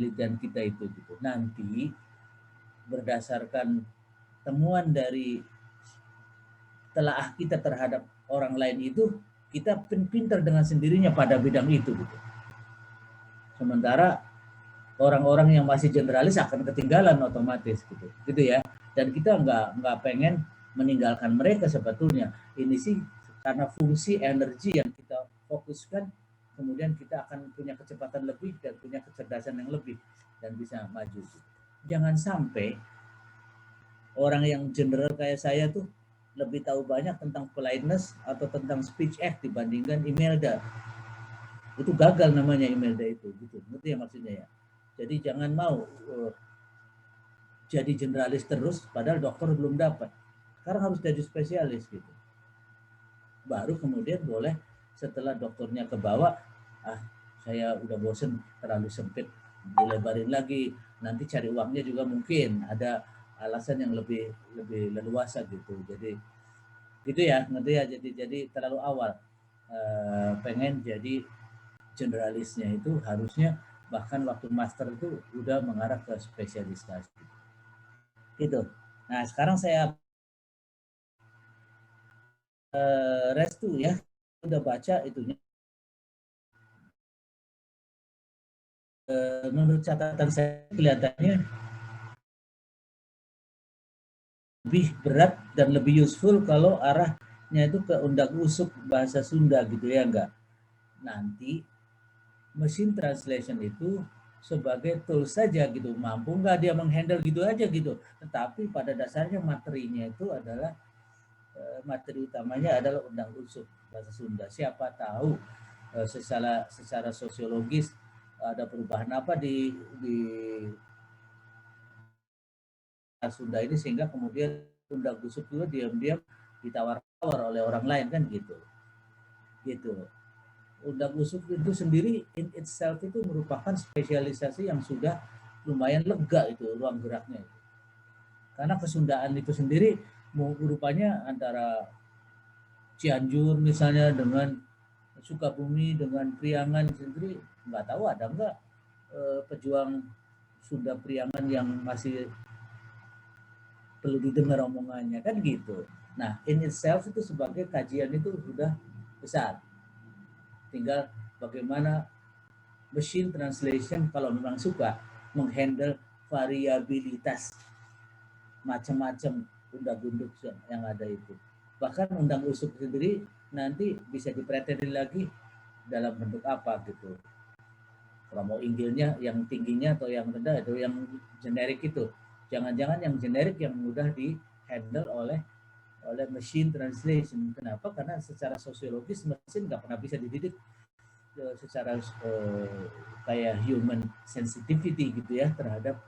penelitian kita itu gitu. Nanti berdasarkan temuan dari telaah kita terhadap orang lain itu, kita pintar dengan sendirinya pada bidang itu gitu. Sementara orang-orang yang masih generalis akan ketinggalan otomatis gitu ya. Dan kita nggak pengen meninggalkan mereka sebetulnya. Ini sih karena fungsi energi yang kita fokuskan, kemudian kita akan punya kecepatan lebih dan punya kecerdasan yang lebih dan bisa maju. Jangan sampai orang yang general kayak saya tuh lebih tahu banyak tentang politeness atau tentang speech act dibandingkan Imelda. Itu gagal namanya Imelda itu gitu. Ngerti ya maksudnya ya? Jadi jangan mau jadi generalis terus padahal dokter belum dapat. Sekarang harus jadi spesialis gitu. Baru kemudian boleh setelah dokternya ke bawah, saya udah bosen terlalu sempit, dilebarin lagi. Nanti cari uangnya juga mungkin ada alasan yang lebih leluasa gitu. Jadi gitu ya, ngerti ya. Jadi terlalu awal pengen jadi generalisnya itu harusnya bahkan waktu master itu udah mengarah ke spesialisasi gitu. Nah sekarang saya Restu ya, udah baca itunya. Menurut catatan saya kelihatannya lebih berat dan lebih useful kalau arahnya itu ke undak-usuk bahasa Sunda gitu ya enggak. Nanti mesin translation itu sebagai tool saja gitu, mampu nggak dia menghandle gitu aja gitu. Tetapi pada dasarnya materinya itu adalah materi utamanya adalah undang-usuk bahasa Sunda. Siapa tahu secara sosiologis ada perubahan apa di Sunda ini sehingga kemudian undang-usuk itu diam-diam ditawar-tawar oleh orang lain kan gitu. Undang-usuk itu sendiri in itself itu merupakan spesialisasi yang sudah lumayan lega itu ruang geraknya itu. Karena kesundaan itu sendiri rupanya antara Cianjur misalnya dengan Sukabumi dengan Priangan sendiri nggak tahu ada nggak pejuang Sunda Priangan yang masih perlu didengar omongannya kan gitu. Nah in itself itu sebagai kajian itu sudah besar. Tinggal bagaimana machine translation kalau memang suka menghandle variabilitas macam-macam undang-undang yang ada itu. Bahkan undang usuk sendiri nanti bisa dipretenin lagi dalam bentuk apa gitu. Kalau mau inggilnya yang tingginya atau yang rendah itu yang generik itu. Jangan-jangan yang generik yang mudah di handle oleh machine translation. Kenapa? Karena secara sosiologis mesin nggak pernah bisa dididik secara kayak human sensitivity gitu ya terhadap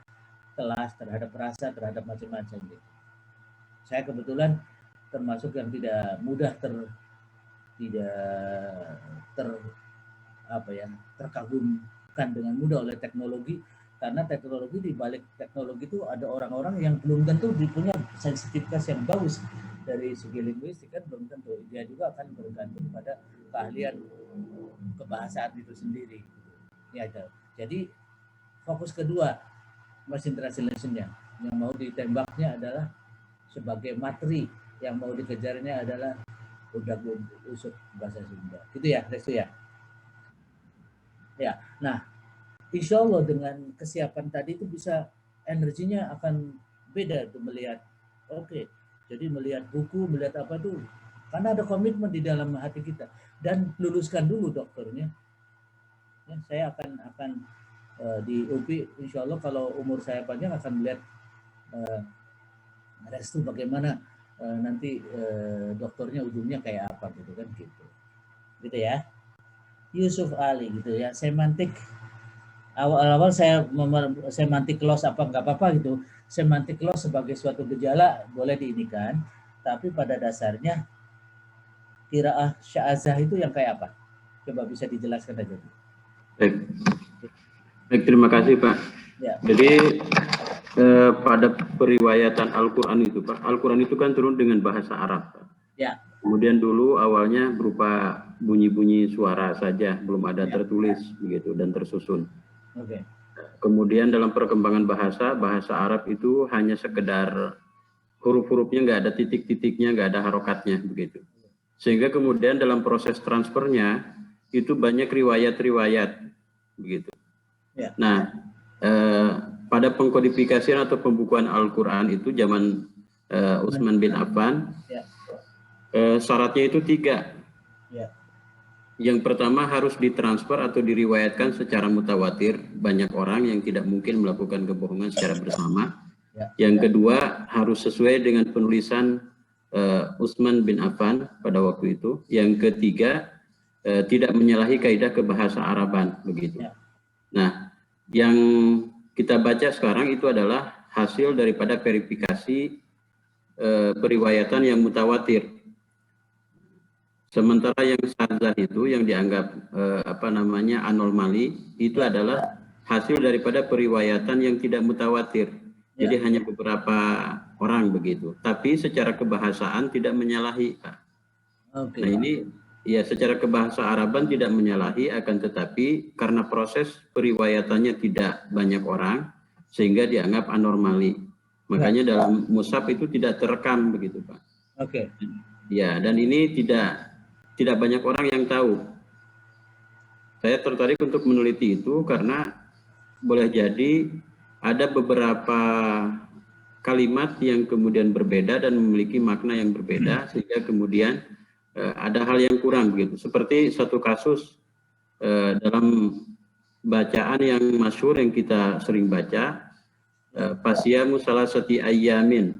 kelas, terhadap rasa, terhadap macam-macam gitu. Saya kebetulan termasuk yang tidak mudah terkagumkan dengan mudah oleh teknologi karena teknologi di balik teknologi itu ada orang-orang yang belum tentu punya sensitivitas yang bagus dari segi linguistik kan belum tentu dia juga akan bergantung pada keahlian kebahasaan itu sendiri ya. Jadi fokus kedua machine translation-nya yang mau ditembaknya adalah sebagai materi, yang mau dikejarnya adalah undang-usuk bahasa Sunda gitu ya Restu ya. Ya, nah insya Allah dengan kesiapan tadi itu bisa energinya akan beda tuh melihat jadi melihat buku, melihat apa tuh karena ada komitmen di dalam hati kita dan luluskan dulu dokternya ya, saya akan di UPI insya Allah kalau umur saya panjang akan melihat Restu bagaimana nanti dokternya ujungnya kayak apa gitu kan gitu ya. Yusuf Ali gitu ya, semantik awal-awal saya semantik loss apa nggak apa-apa gitu. Semantik loss sebagai suatu gejala boleh diinikan, tapi pada dasarnya qiraah sya'azah itu yang kayak apa? Coba bisa dijelaskan aja. Baik, terima kasih Pak. Ya. Jadi pada periwayatan Al-Quran itu Pak, Al-Quran itu kan turun dengan bahasa Arab Pak. Ya. Kemudian dulu awalnya berupa bunyi-bunyi suara saja, belum ada tertulis begitu dan tersusun. Oke. Kemudian dalam perkembangan bahasa Arab itu hanya sekedar huruf-hurufnya, nggak ada titik-titiknya, nggak ada harokatnya begitu. Sehingga kemudian dalam proses transfernya itu banyak riwayat-riwayat begitu. Ya. Nah, pada pengkodifikasian atau pembukuan Al-Quran itu zaman Utsman bin Affan, ya. Syaratnya itu 3. Ya. Yang pertama harus ditransfer atau diriwayatkan secara mutawatir, banyak orang yang tidak mungkin melakukan kebohongan secara bersama. Ya. Yang kedua harus sesuai dengan penulisan Utsman bin Affan pada waktu itu. Yang ketiga tidak menyalahi kaidah kebahasa Araban begitu. Ya. Nah, yang kita baca sekarang itu adalah hasil daripada verifikasi periwayatan yang mutawatir. Sementara yang syadzah itu yang dianggap anomali itu adalah hasil daripada periwayatan yang tidak mutawatir. Jadi hanya beberapa orang begitu. Tapi secara kebahasaan tidak menyalahi, Pak. Okay. Nah ini ya secara kebahasa Araban tidak menyalahi, akan tetapi karena proses periwayatannya tidak banyak orang sehingga dianggap anomali. Makanya dalam mushaf itu tidak terekam begitu, Pak. Oke. Okay. Ya, dan ini tidak banyak orang yang tahu. Saya tertarik untuk meneliti itu karena boleh jadi ada beberapa kalimat yang kemudian berbeda dan memiliki makna yang berbeda sehingga kemudian ada hal yang kurang begitu. Seperti satu kasus dalam bacaan yang masyhur yang kita sering baca, Fasiyamu salasati ayyamin.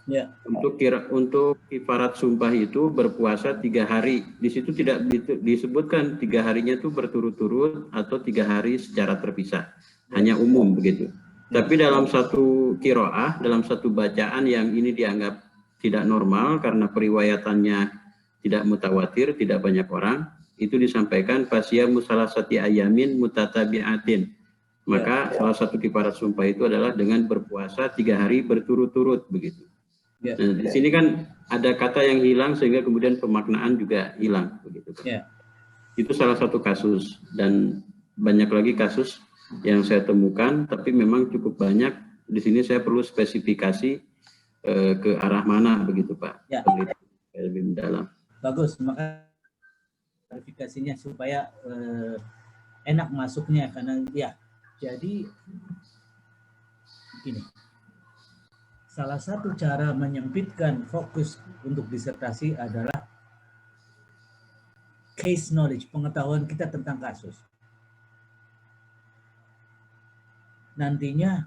Ya. Untuk kifarat sumpah itu berpuasa 3 hari. Di situ tidak disebutkan 3 harinya itu berturut-turut atau 3 hari secara terpisah. Hanya umum begitu. Ya. Tapi dalam satu qiraah, dalam satu bacaan yang ini dianggap tidak normal karena periwayatannya tidak mutawatir, tidak banyak orang, itu disampaikan fasiyamu salasati ayamin mutatabi'atin. Maka salah satu kifarat sumpah itu adalah dengan berpuasa 3 hari berturut-turut begitu. Ya. Nah, di sini kan ada kata yang hilang sehingga kemudian pemaknaan juga hilang begitu. Ya. Itu salah satu kasus dan banyak lagi kasus yang saya temukan, tapi memang cukup banyak. Di sini saya perlu spesifikasi ke arah mana begitu, Pak. Ya. Lebih mendalam. Bagus, maka klarifikasinya supaya enak masuknya karena ya. Jadi gini. Salah satu cara menyempitkan fokus untuk disertasi adalah case knowledge, pengetahuan kita tentang kasus. Nantinya,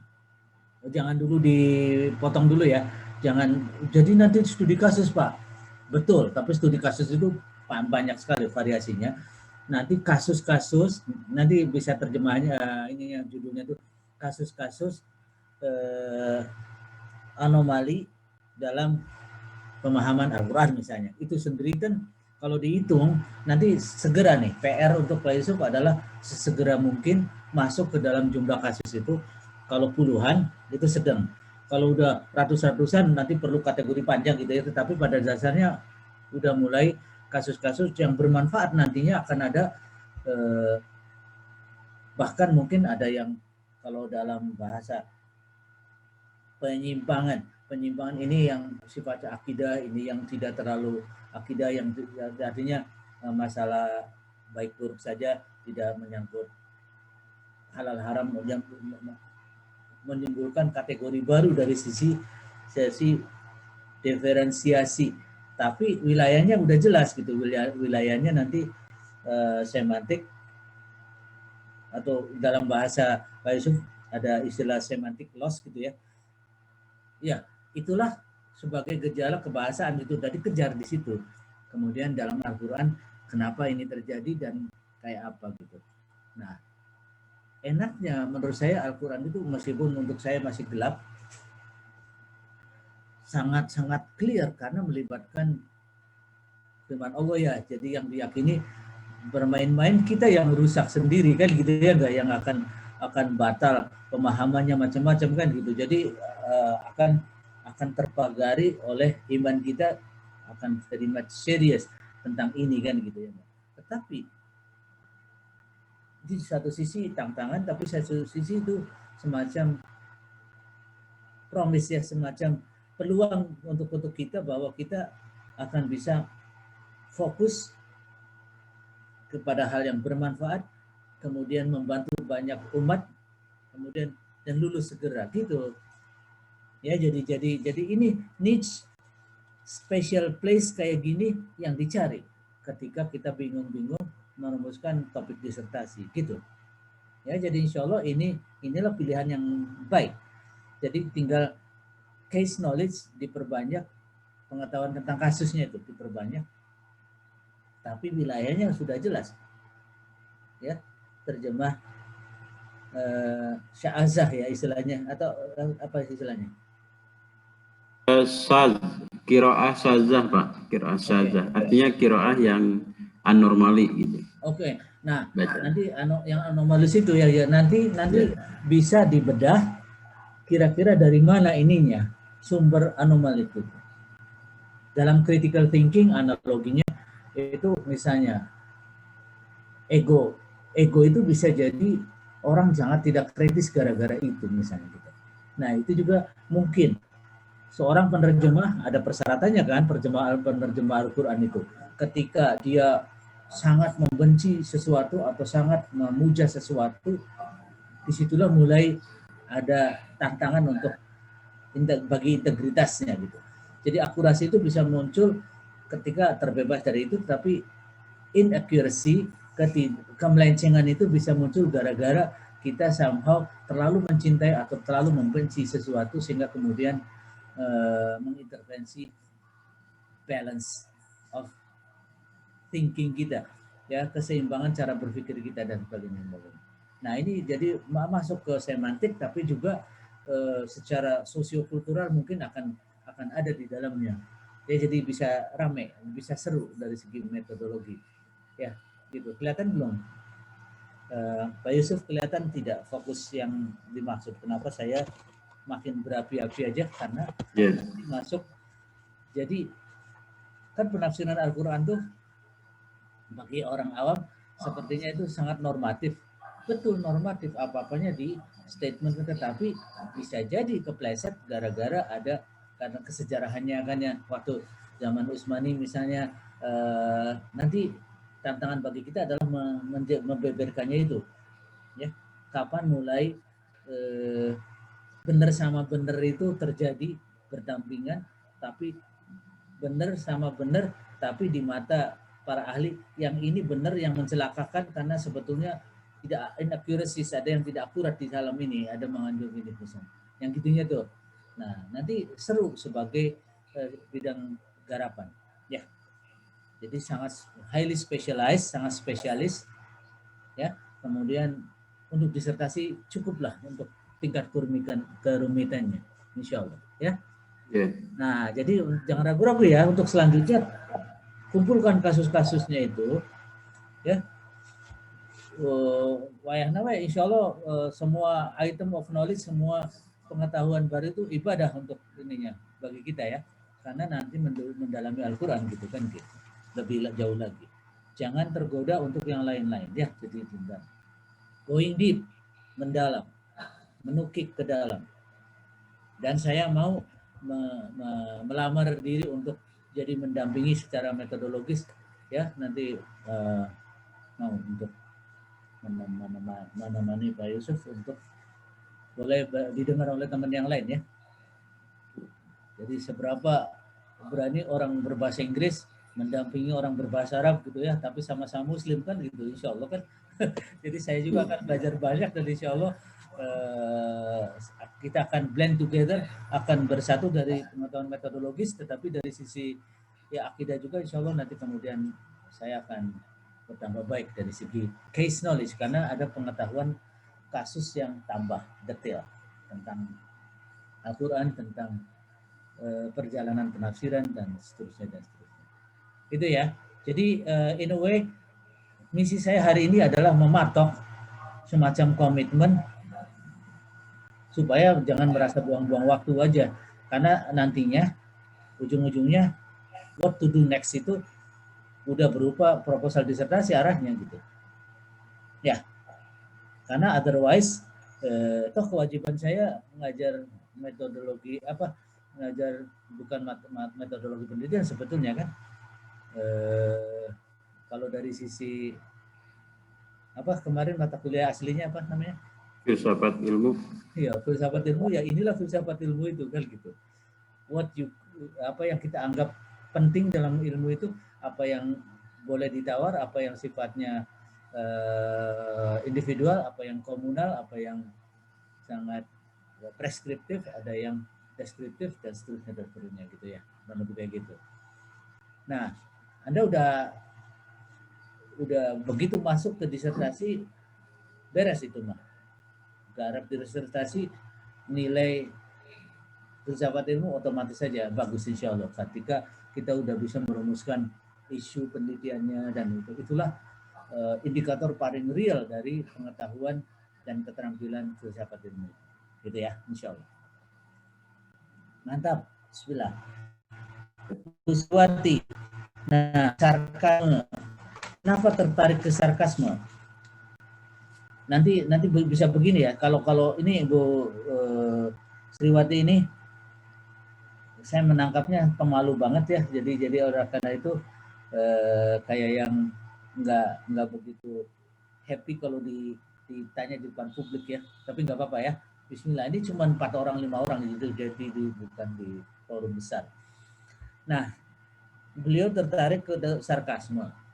jangan dulu dipotong dulu ya. Jangan, jadi nanti studi kasus Pak. Betul, tapi studi kasus itu banyak sekali variasinya. Nanti kasus-kasus, nanti bisa terjemahnya, ini yang judulnya itu kasus-kasus anomali dalam pemahaman Al-Quran misalnya. Itu sendiri kan kalau dihitung nanti segera nih PR untuk Pak Yusuf adalah sesegera mungkin masuk ke dalam jumlah kasus itu. Kalau puluhan itu sedang. Kalau udah ratus-ratusan nanti perlu kategori panjang gitu ya. Tetapi pada dasarnya udah mulai kasus-kasus yang bermanfaat nantinya akan ada bahkan mungkin ada yang kalau dalam bahasa penyimpangan ini yang sifatnya akidah, ini yang tidak terlalu akidah, yang artinya masalah baik buruk saja, tidak menyangkut halal haram, yang menimbulkan kategori baru dari sisi diferensiasi, tapi wilayahnya udah jelas gitu, wilayahnya nanti semantik atau dalam bahasa Pak Yusuf ada istilah semantik loss gitu ya. Ya, itulah sebagai gejala kebahasaan itu tadi kejar di situ. Kemudian dalam Al-Quran kenapa ini terjadi dan kayak apa gitu. Nah, enaknya menurut saya Al-Quran itu meskipun untuk saya masih gelap, sangat-sangat clear karena melibatkan firman Allah ya. Jadi yang diyakini bermain-main kita yang rusak sendiri kan gitu ya, enggak yang akan batal pemahamannya macam-macam kan gitu. Jadi akan terpagari oleh iman kita, akan terlibat serius tentang ini kan gitu ya. Tetapi di satu sisi tantangan, tapi satu sisi itu semacam promise ya, semacam peluang untuk kita bahwa kita akan bisa fokus kepada hal yang bermanfaat, kemudian membantu banyak umat, kemudian dan lulus segera gitu. Ya, jadi ini niche special place kayak gini yang dicari ketika kita bingung-bingung merumuskan topik disertasi gitu. Ya, jadi insya Allah inilah pilihan yang baik. Jadi tinggal case knowledge diperbanyak, pengetahuan tentang kasusnya itu diperbanyak, tapi wilayahnya sudah jelas. Ya, terjemah sya'azah ya istilahnya, atau apa istilahnya? Qiraah syazah, Pak. Qiraah syazah. Artinya qiraah yang anormali gitu. Oke. Nah, Baca. nanti yang anomalis itu ya nanti bisa dibedah kira-kira dari mana ininya sumber anomali itu. Dalam critical thinking analoginya itu misalnya ego itu bisa jadi orang sangat tidak kritis gara-gara itu misalnya gitu. Nah, itu juga mungkin seorang penerjemah ada persyaratannya kan, penerjemah Al-Qur'an itu. Ketika dia sangat membenci sesuatu atau sangat memuja sesuatu, disitulah mulai ada tantangan untuk bagi integritasnya gitu. Jadi akurasi itu bisa muncul ketika terbebas dari itu, tapi inaccuracy, kemelencengan itu bisa muncul gara-gara kita somehow terlalu mencintai atau terlalu membenci sesuatu sehingga kemudian mengintervensi balance of thinking kita, ya, keseimbangan cara berpikir kita dan sebagainya. Nah, ini jadi masuk ke semantik, tapi juga secara sosiokultural mungkin akan ada di dalamnya. Ya, jadi bisa rame, bisa seru dari segi metodologi. Ya, gitu. Kelihatan belum? Pak Yusuf kelihatan tidak fokus yang dimaksud. Kenapa saya makin berapi-api aja? Karena masuk. Jadi kan penafsiran Al-Quran tuh bagi orang awam sepertinya itu sangat normatif. Betul normatif, apa-apanya di statement, tetapi bisa jadi kepleset gara-gara ada karena kesejarahannya kan ya, waktu zaman Utsmani misalnya, nanti tantangan bagi kita adalah membeberkannya itu ya, kapan mulai benar sama benar itu terjadi berdampingan, tapi benar sama benar tapi di mata para ahli yang ini benar yang mencelakakan karena sebetulnya tidak inaccuracies, ada yang tidak akurat di dalam ini, ada mengandung ini misalnya. Yang gitunya tuh. Nah, nanti seru sebagai bidang garapan. Ya. Jadi sangat highly specialized, sangat spesialis ya. Kemudian untuk disertasi cukuplah untuk tingkat kerumitannya, insya Allah ya. Nah, jadi jangan ragu-ragu ya untuk selanjutnya kumpulkan kasus-kasusnya itu ya. Wayahna insya Allah semua item of knowledge, semua pengetahuan baru itu ibadah untuk ininya bagi kita ya, karena nanti mendalami Al-Quran gitu kan gitu. Lebih jauh lagi. Jangan tergoda untuk yang lain-lain ya. Jadi tinggal going deep, mendalam, menukik ke dalam. Dan saya mau melamar diri untuk jadi mendampingi secara metodologis ya, nanti mau untuk menemani Pak Yusuf untuk boleh didengar oleh teman yang lain ya. Jadi seberapa berani orang berbahasa Inggris mendampingi orang berbahasa Arab gitu ya, tapi sama-sama Muslim kan gitu, insya Allah kan. Jadi saya juga akan belajar banyak dan insya Allah kita akan blend together, akan bersatu dari pengetahuan metodologis, tetapi dari sisi ya akidah juga insya Allah nanti kemudian saya akan bertambah baik dari segi case knowledge karena ada pengetahuan kasus yang tambah detail tentang Al-Quran, tentang perjalanan penafsiran dan seterusnya. Itu ya. Jadi in a way misi saya hari ini adalah mematok semacam komitmen supaya jangan merasa buang-buang waktu aja, karena nantinya ujung-ujungnya what to do next itu udah berupa proposal disertasi arahnya gitu. Ya. Karena otherwise toh kewajiban saya mengajar metodologi mengajar bukan metodologi pendidikan sebetulnya kan. Kalau dari sisi kemarin mata kuliah aslinya apa namanya? Filsafat ilmu. Iya, filsafat ilmu, ya inilah filsafat ilmu itu kan gitu. Apa yang kita anggap penting dalam ilmu itu, apa yang boleh ditawar, apa yang sifatnya individual, apa yang komunal, apa yang sangat preskriptif, ada yang deskriptif dan seterusnya gitu ya, lebih kayak gitu. Nah, Anda udah begitu masuk ke disertasi, beres itu mah. Garap disertasi, nilai filsafat ilmu otomatis saja bagus insya Allah. Ketika kita udah bisa merumuskan isu penelitiannya, dan itulah indikator paling real dari pengetahuan dan keterampilan filsafat ilmu. Gitu ya, insya Allah. Mantap, bismillah. Puswati. Nah, sarkasme. Kenapa tertarik ke sarkasme? Nanti bisa begini ya. Kalau ini Bu Sriwati ini, saya menangkapnya pemalu banget ya. Jadi orang karena itu kayak yang nggak begitu happy kalau ditanya di depan publik ya. Tapi nggak apa-apa ya. Bismillah. Ini cuma 4 orang 5 orang gitu. Jadi bukan di forum besar. Nah, beliau tertarik ke sarkasme.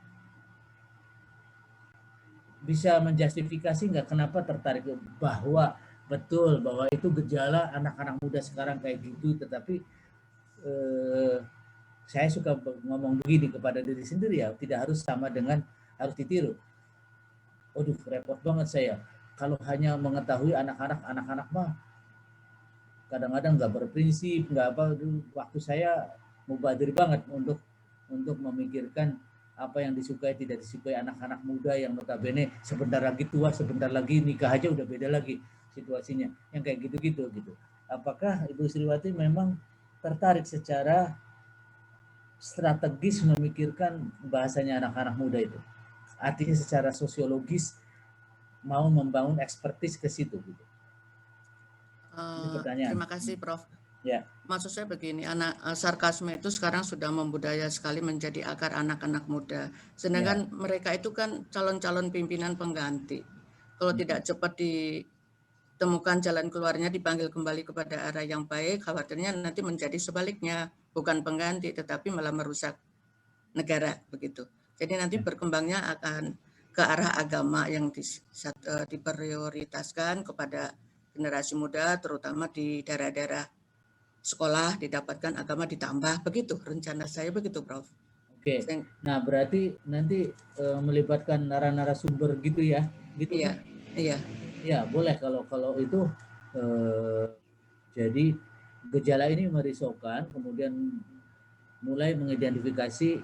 Bisa menjustifikasi nggak kenapa tertarik, bahwa betul bahwa itu gejala anak-anak muda sekarang kayak gitu, tetapi saya suka ngomong begini kepada diri sendiri ya, tidak harus sama dengan harus ditiru. Waduh, repot banget saya kalau hanya mengetahui anak-anak mah kadang-kadang nggak berprinsip, nggak apa. Waktu saya mubadir banget untuk memikirkan apa yang disukai tidak disukai anak-anak muda yang notabene sebentar lagi tua, sebentar lagi nikah aja udah beda lagi situasinya, yang kayak gitu-gitu gitu. Apakah Ibu Sriwati memang tertarik secara strategis memikirkan bahasanya anak-anak muda itu? Artinya secara sosiologis mau membangun ekspertis ke situ gitu. Terima kasih Prof. Ya. Maksud saya begini, sarkasme itu sekarang sudah membudaya sekali menjadi akar anak-anak muda. Sedangkan mereka itu kan calon-calon pimpinan pengganti. Kalau tidak cepat ditemukan jalan keluarnya, dipanggil kembali kepada arah yang baik, khawatirnya nanti menjadi sebaliknya, bukan pengganti tetapi malah merusak negara begitu. Jadi nanti berkembangnya akan ke arah agama yang diprioritaskan kepada generasi muda, terutama di daerah-daerah sekolah didapatkan agama ditambah, begitu rencana saya, begitu Prof. Oke. Nah, berarti nanti melibatkan narasumber gitu ya? Gitu. Iya, kan? iya. Ya, boleh kalau itu jadi gejala ini merisaukan, kemudian mulai mengidentifikasi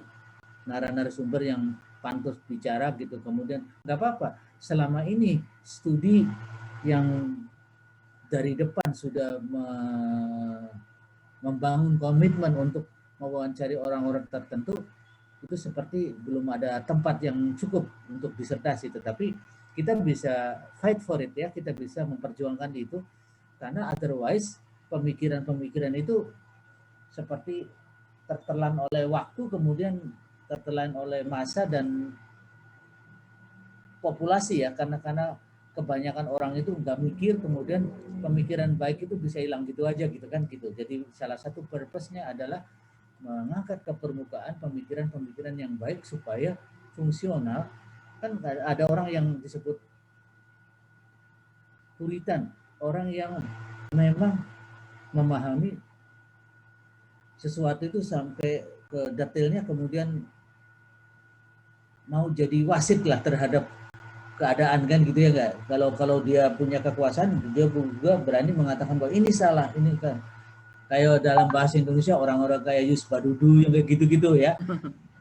narasumber yang pantas bicara gitu, kemudian nggak apa-apa selama ini studi yang dari depan sudah membangun komitmen untuk mewawancari orang-orang tertentu, itu seperti belum ada tempat yang cukup untuk disertasi, tetapi kita bisa fight for it ya, kita bisa memperjuangkan itu, karena otherwise pemikiran-pemikiran itu seperti tertelan oleh waktu, kemudian tertelan oleh masa dan populasi ya, karena kebanyakan orang itu nggak mikir, kemudian pemikiran baik itu bisa hilang gitu aja gitu kan gitu. Jadi salah satu purpose-nya adalah mengangkat ke permukaan pemikiran-pemikiran yang baik supaya fungsional. Kan ada orang yang disebut puritan, orang yang memang memahami sesuatu itu sampai ke detailnya, kemudian mau jadi wasit lah terhadap keadaan kan gitu ya enggak. Kalau dia punya kekuasaan, dia juga berani mengatakan bahwa ini salah, ini kan. Kayak dalam bahasa Indonesia orang-orang kayak Yus Badudu yang kayak gitu-gitu ya.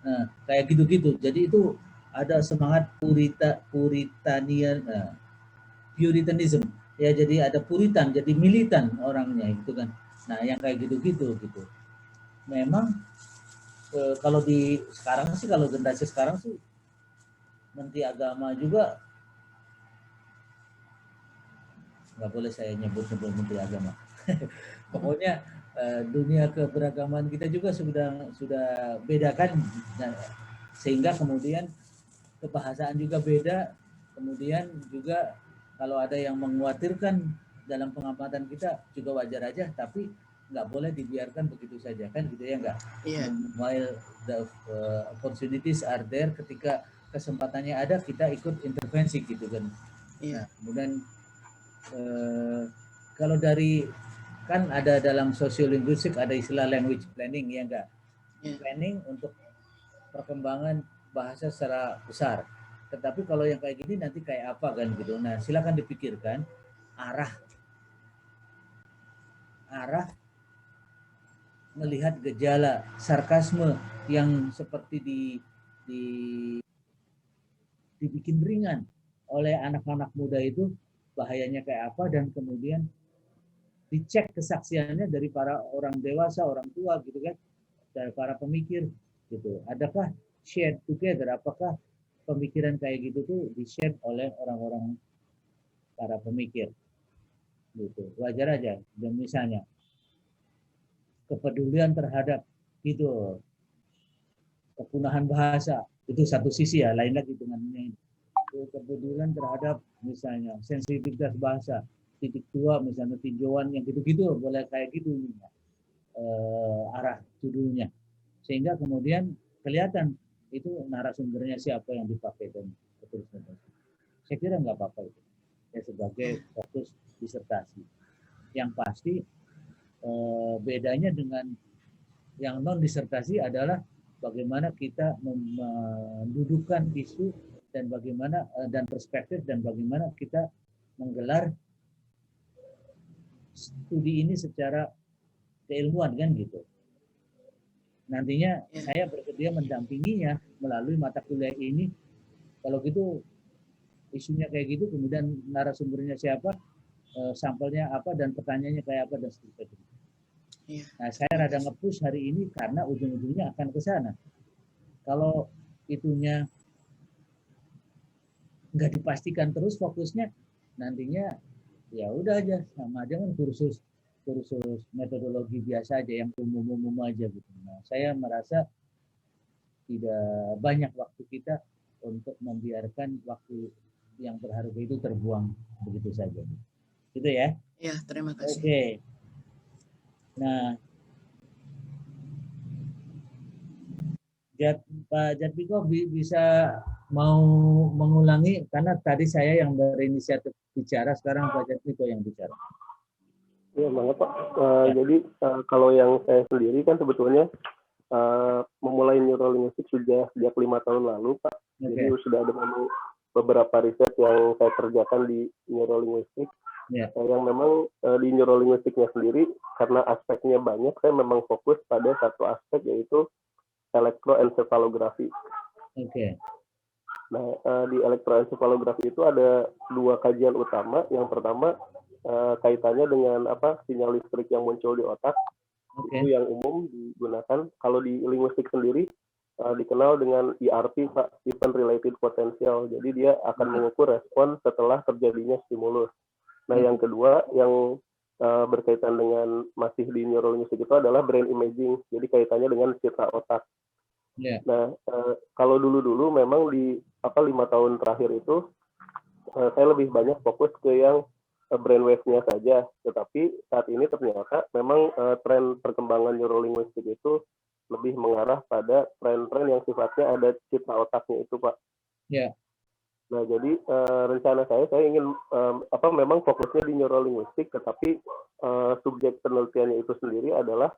Nah, kayak gitu-gitu. Jadi itu ada semangat Puritanism. Ya, jadi ada puritan, jadi militan orangnya gitu kan. Nah, yang kayak gitu-gitu gitu. Memang kalau di sekarang sih, kalau generasi sekarang sih Menteri Agama juga nggak boleh saya nyebut-nyebut Menteri Agama. Pokoknya dunia keberagaman kita juga sudah bedakan, sehingga kemudian kebahasaan juga beda. Kemudian juga kalau ada yang mengkhawatirkan dalam pengamatan kita juga wajar aja, tapi nggak boleh dibiarkan begitu saja, kan gitu ya nggak? Iya. While the opportunities are there, ketika kesempatannya ada kita ikut intervensi gitu kan. Iya. Nah, kemudian kalau dari kan ada dalam sosiolinguistik ada istilah language planning ya enggak? Iya. Planning untuk perkembangan bahasa secara besar. Tetapi kalau yang kayak gini nanti kayak apa kan gitu. Nah, silakan dipikirkan arah melihat gejala sarkasme yang seperti dibikin ringan oleh anak-anak muda itu bahayanya kayak apa, dan kemudian dicek kesaksiannya dari para orang dewasa, orang tua gitu kan, dari para pemikir gitu. Adakah share together, apakah pemikiran kayak gitu tuh di-share oleh orang-orang para pemikir gitu. Wajar aja. Dan misalnya kepedulian terhadap itu kepunahan bahasa, itu satu sisi ya, lain lagi dengan ini. Kepedulian terhadap misalnya sensitivitas bahasa, titik tua misalnya tinjauan yang gitu-gitu, boleh kayak gitu arah judulnya, sehingga kemudian kelihatan itu narasumbernya siapa yang dipakai dan seterusnya. Saya kira nggak apa-apa itu ya sebagai fokus disertasi. Yang pasti bedanya dengan yang non disertasi adalah bagaimana kita mendudukkan isu dan bagaimana dan perspektif, dan bagaimana kita menggelar studi ini secara keilmuan kan gitu. Nantinya saya bersedia mendampinginya melalui mata kuliah ini. Kalau gitu isunya kayak gitu, kemudian narasumbernya siapa, sampelnya apa, dan pertanyaannya kayak apa, dan seterusnya. Nah, saya rada nge-push hari ini karena ujung-ujungnya akan ke sana. Kalau itunya nggak dipastikan terus fokusnya, nantinya ya udah aja sama aja kan kursus metodologi biasa aja yang umum-umum aja gitu. Nah, saya merasa tidak banyak waktu kita untuk membiarkan waktu yang berharga itu terbuang begitu saja. Gitu ya? Ya, terima kasih. Oke. Nah, Pak Jatmiko bisa mau mengulangi, karena tadi saya yang berinisiatif bicara, sekarang Pak Jatmiko yang bicara. Iya banget Pak. Jadi kalau yang saya sendiri kan sebetulnya memulai neurolinguistik sudah sejak 5 tahun lalu Pak. Jadi sudah ada memang beberapa riset yang saya kerjakan di neurolinguistik. Yang memang di neurolinguistiknya sendiri karena aspeknya banyak, saya memang fokus pada satu aspek, yaitu elektroencephalografi. Nah, di elektroencephalografi itu ada dua kajian utama. Yang pertama kaitannya dengan sinyal listrik yang muncul di otak. Itu yang umum digunakan. Kalau di linguistik sendiri dikenal dengan ERP, Event Related Potential. Jadi dia akan mengukur respon setelah terjadinya stimulus. Nah, yang kedua yang berkaitan dengan masih di neurolinguistik itu adalah brain imaging. Jadi kaitannya dengan citra otak. Nah, kalau dulu memang di 5 tahun terakhir itu saya lebih banyak fokus ke yang brainwave-nya saja. Tetapi saat ini ternyata memang tren perkembangan neurolinguistik itu lebih mengarah pada tren-tren yang sifatnya ada citra otaknya itu, Pak. Nah, jadi rencana saya ingin memang fokusnya di neurolinguistik, tetapi subjek penelitiannya itu sendiri adalah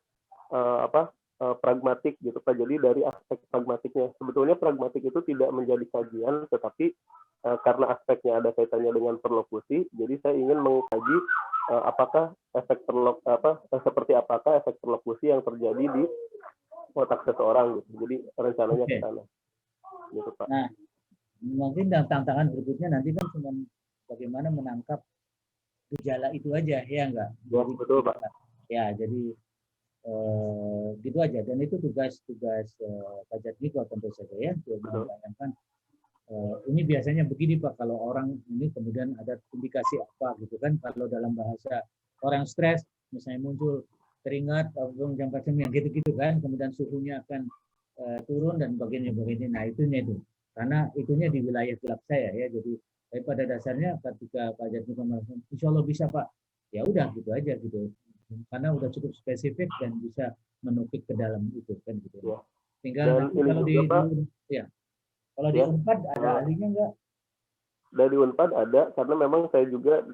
pragmatik gitu Pak. Jadi dari aspek pragmatiknya, sebetulnya pragmatik itu tidak menjadi kajian, tetapi karena aspeknya ada kaitannya dengan perlokusi, jadi saya ingin mengkaji apakah seperti apakah efek perlokusi yang terjadi di otak seseorang gitu. Jadi rencananya ke sana. Gitu Pak. Nah, mungkin tantangan berikutnya nanti kan cuma bagaimana menangkap gejala itu aja, ya enggak? Ya, betul Pak. Ya, jadi gitu aja, dan itu tugas Pak Jatmiko tentu saja ya, untuk membayangkan ini biasanya begini Pak, kalau orang ini kemudian ada indikasi apa gitu kan, kalau dalam bahasa orang stres, misalnya muncul keringat, jam yang gitu-gitu kan, kemudian suhunya akan turun dan begini. Nah itunya itu, karena itunya di wilayah gelap saya ya, jadi tapi pada dasarnya ketika Pak Jatmiko melakukan, insya Allah bisa Pak, ya udah gitu aja gitu, karena udah cukup spesifik dan bisa menukik ke dalam itu kan gitu. Ya. Tinggal Dan nanti ini kalau juga, Pak, ya. Kalau di Unpad ada ahlinya enggak? Dari Unpad ada, karena memang saya juga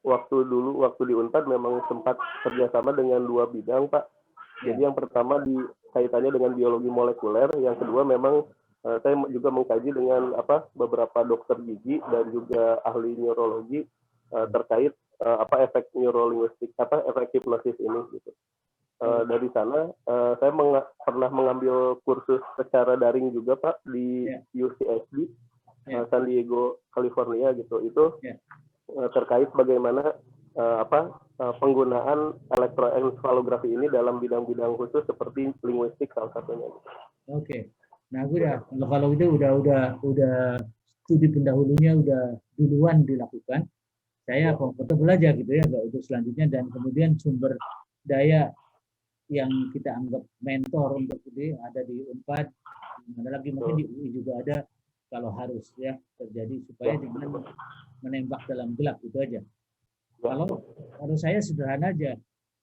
waktu di Unpad memang sempat kerjasama dengan 2 bidang Pak. Jadi yang pertama kaitannya dengan biologi molekuler, yang kedua memang saya juga mengkaji dengan beberapa dokter gigi dan juga ahli neurologi terkait efek neurolinguistik, efek hipnosis ini gitu. Dari sana saya pernah mengambil kursus secara daring juga Pak di UCSD San Diego California gitu. Itu terkait bagaimana penggunaan elektroencephalografi ini dalam bidang-bidang khusus seperti linguistik salah satunya. Oke. Nah, kalau itu udah studi pendahulunya udah duluan dilakukan. Saya comfortable aja gitu ya untuk selanjutnya, dan kemudian sumber daya yang kita anggap mentor untuk ini ada di Unpad, ada lagi mungkin di UI juga ada kalau harus ya terjadi, supaya jangan menembak dalam gelap itu aja. Kalau saya sederhana aja,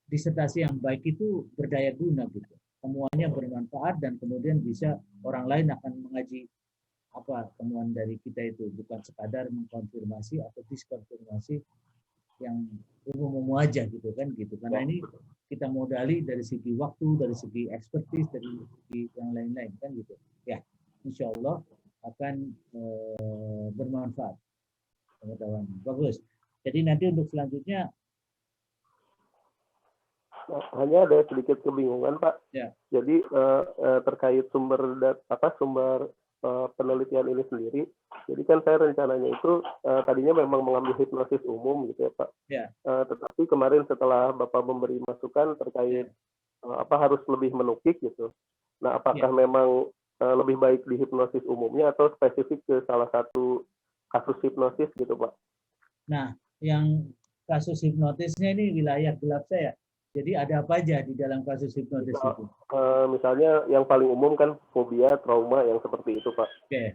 disertasi yang baik itu berdaya guna gitu, temuannya bermanfaat dan kemudian bisa orang lain akan mengaji apa temuan dari kita itu, bukan sekadar mengkonfirmasi atau diskonfirmasi yang umum-umum aja gitu kan gitu, karena ini kita modali dari segi waktu, dari segi ekspertis, dari segi yang lain-lain kan gitu ya. Insya Allah akan bermanfaat pengetahuan. Bagus. Jadi nanti untuk selanjutnya hanya ada sedikit kebingungan Pak. Ya. Jadi terkait sumber penelitian ini sendiri. Jadi kan saya rencananya itu tadinya memang mengambil hipnosis umum gitu ya Pak. Ya. Tetapi kemarin setelah Bapak memberi masukan terkait harus lebih menukik gitu. Nah, apakah memang lebih baik di hipnosis umumnya atau spesifik ke salah satu kasus hipnosis gitu Pak? Nah, yang kasus hipnotisnya ini wilayah gelap saya. Jadi ada apa aja di dalam kasus hipnotis itu? Misalnya yang paling umum kan fobia, trauma yang seperti itu Pak. Oke.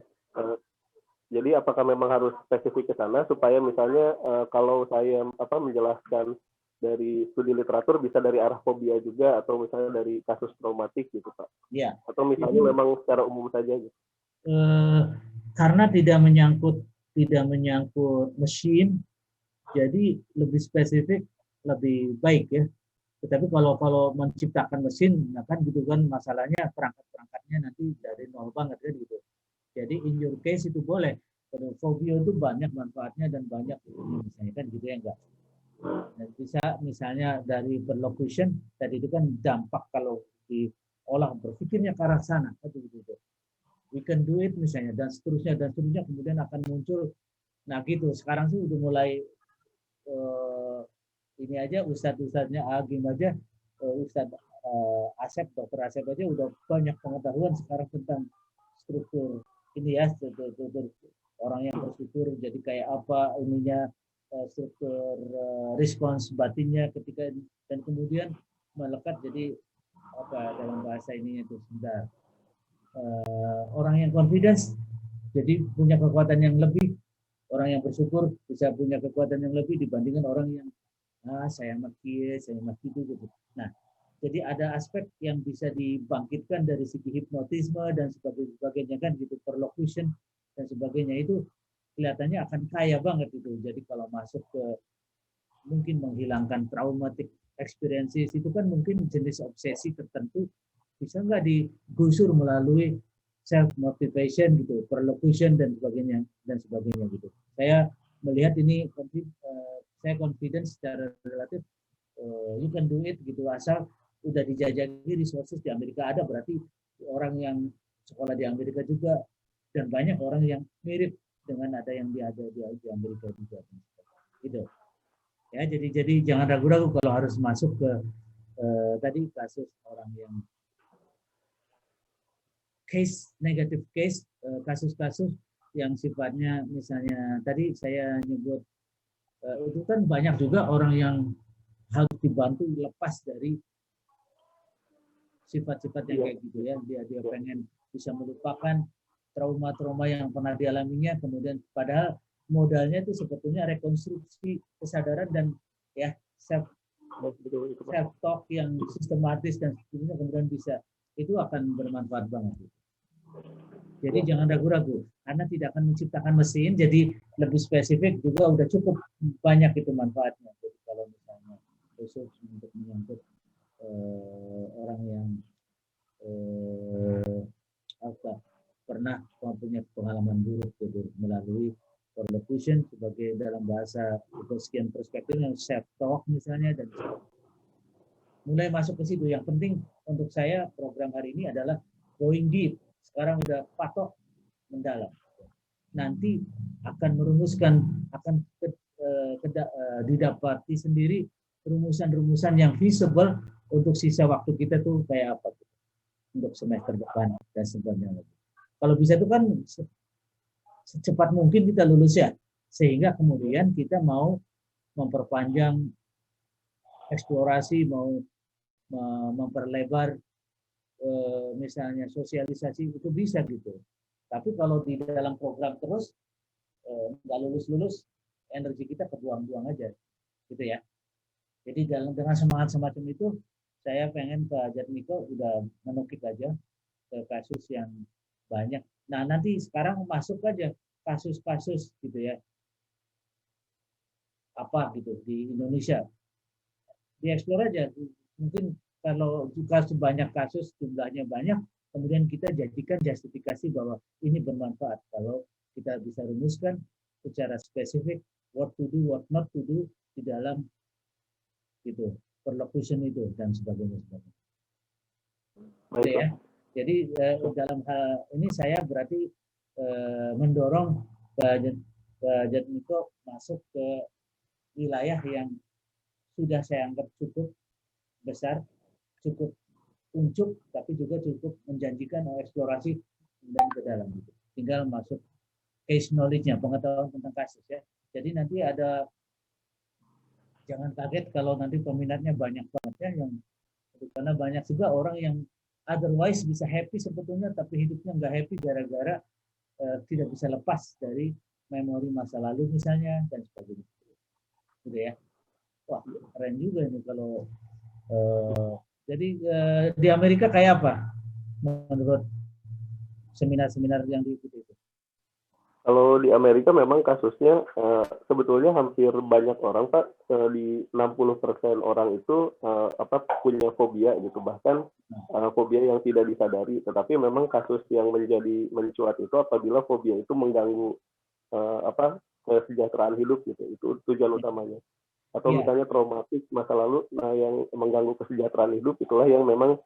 Jadi apakah memang harus spesifik ke sana supaya misalnya kalau saya menjelaskan dari studi literatur bisa dari arah fobia juga atau misalnya dari kasus traumatik gitu Pak? Ya. Atau misalnya memang secara umum saja gitu? Karena tidak menyangkut mesin, jadi lebih spesifik lebih baik ya. Tetapi kalau menciptakan mesin, nah kan gitu kan masalahnya perangkat-perangkatnya nanti dari nol banget kan gitu. Jadi in your case itu boleh. Kalau fobia itu banyak manfaatnya dan banyak misalnya kan gitu ya enggak. Dan bisa misalnya dari perlocution tadi itu kan dampak kalau diolah berpikirnya ke arah sana kan gitu. We can do it misalnya dan seterusnya kemudian akan muncul. Nah gitu. Sekarang sih udah mulai ini aja ustadz-ustadznya Agim aja, Ustadz Asep, Dr. Asep aja udah banyak pengetahuan sekarang tentang struktur ini ya, struktur orang yang bersyukur jadi kayak apa ininya, struktur respons batinnya ketika dan kemudian melekat jadi apa dalam bahasa ininya itu sebentar. Orang yang confidence jadi punya kekuatan yang lebih, orang yang bersyukur bisa punya kekuatan yang lebih dibandingkan orang yang saya maki itu gitu. Nah, jadi ada aspek yang bisa dibangkitkan dari segi hipnotisme dan sebagainya kan gitu, perlocution dan sebagainya itu kelihatannya akan kaya banget itu. Jadi kalau masuk ke mungkin menghilangkan traumatic experiences itu kan mungkin jenis obsesi tertentu bisa nggak digusur melalui self motivation gitu, perlocution dan sebagainya gitu. Saya melihat ini saya confidence secara relatif you can do it gitu, asal udah dijajaki resources di Amerika ada, berarti orang yang sekolah di Amerika juga dan banyak orang yang mirip dengan ada yang di Amerika juga gitu ya. Jadi jangan ragu-ragu kalau harus masuk ke tadi kasus orang yang case negative case, kasus-kasus yang sifatnya misalnya tadi saya nyebut itu kan banyak juga orang yang harus dibantu lepas dari sifat-sifat yang kayak gitu ya. Dia pengen bisa melupakan trauma-trauma yang pernah dialaminya, kemudian padahal modalnya itu sebetulnya rekonstruksi kesadaran dan ya self talk yang sistematis dan sebagainya, kemudian bisa itu akan bermanfaat banget. Jadi jangan ragu-ragu, karena tidak akan menciptakan mesin, jadi lebih spesifik juga udah cukup banyak itu manfaatnya. Jadi kalau misalnya khusus untuk menyangkut orang yang pernah punya pengalaman buruk gitu, melalui perlocution sebagai dalam bahasa sekian perspektif yang self talk misalnya, dan mulai masuk ke situ. Yang penting untuk saya program hari ini adalah going deep. Sekarang udah patok mendalam. Nanti akan merumuskan, akan didapati sendiri rumusan-rumusan yang visible untuk sisa waktu kita tuh kayak apa untuk semester depan dan sebagainya. Kalau bisa itu kan secepat mungkin kita lulus ya, sehingga kemudian kita mau memperpanjang eksplorasi, mau memperlebar misalnya sosialisasi itu bisa gitu. Tapi kalau di dalam program terus nggak lulus-lulus, energi kita kebuang-buang aja, gitu ya. Jadi dengan semangat semacam itu, saya pengen Pak Jatmiko udah menukik aja ke kasus yang banyak. Nah nanti sekarang masuk aja kasus-kasus gitu ya, apa gitu di Indonesia, dieksplor aja. Mungkin kalau juga sebanyak kasus jumlahnya banyak, kemudian kita jadikan justifikasi bahwa ini bermanfaat kalau kita bisa rumuskan secara spesifik what to do, what not to do di dalam gitu perlocution itu dan sebagainya. Oke, ya. Jadi dalam hal ini saya berarti mendorong Pak Jatmiko masuk ke wilayah yang sudah saya anggap cukup besar, cukup unjuk, tapi juga cukup menjanjikan eksplorasi dan ke dalam gitu. Tinggal masuk case knowledge-nya, pengetahuan tentang kasus ya. Jadi nanti ada, jangan kaget kalau nanti peminatnya banyak banget ya, yang karena banyak juga orang yang otherwise bisa happy sebetulnya, tapi hidupnya nggak happy gara-gara tidak bisa lepas dari memori masa lalu misalnya dan sebagainya. Gitu ya. Wah, keren juga ini kalau jadi di Amerika kayak apa menurut seminar-seminar yang diikuti itu? Kalau di Amerika memang kasusnya sebetulnya hampir banyak orang Pak, di 60% orang itu punya fobia gitu, bahkan fobia yang tidak disadari. Tetapi memang kasus yang menjadi mencuat itu apabila fobia itu mengganggu kesejahteraan hidup gitu, itu tujuan utamanya. Atau misalnya traumatik masa lalu yang mengganggu kesejahteraan hidup, itulah yang memang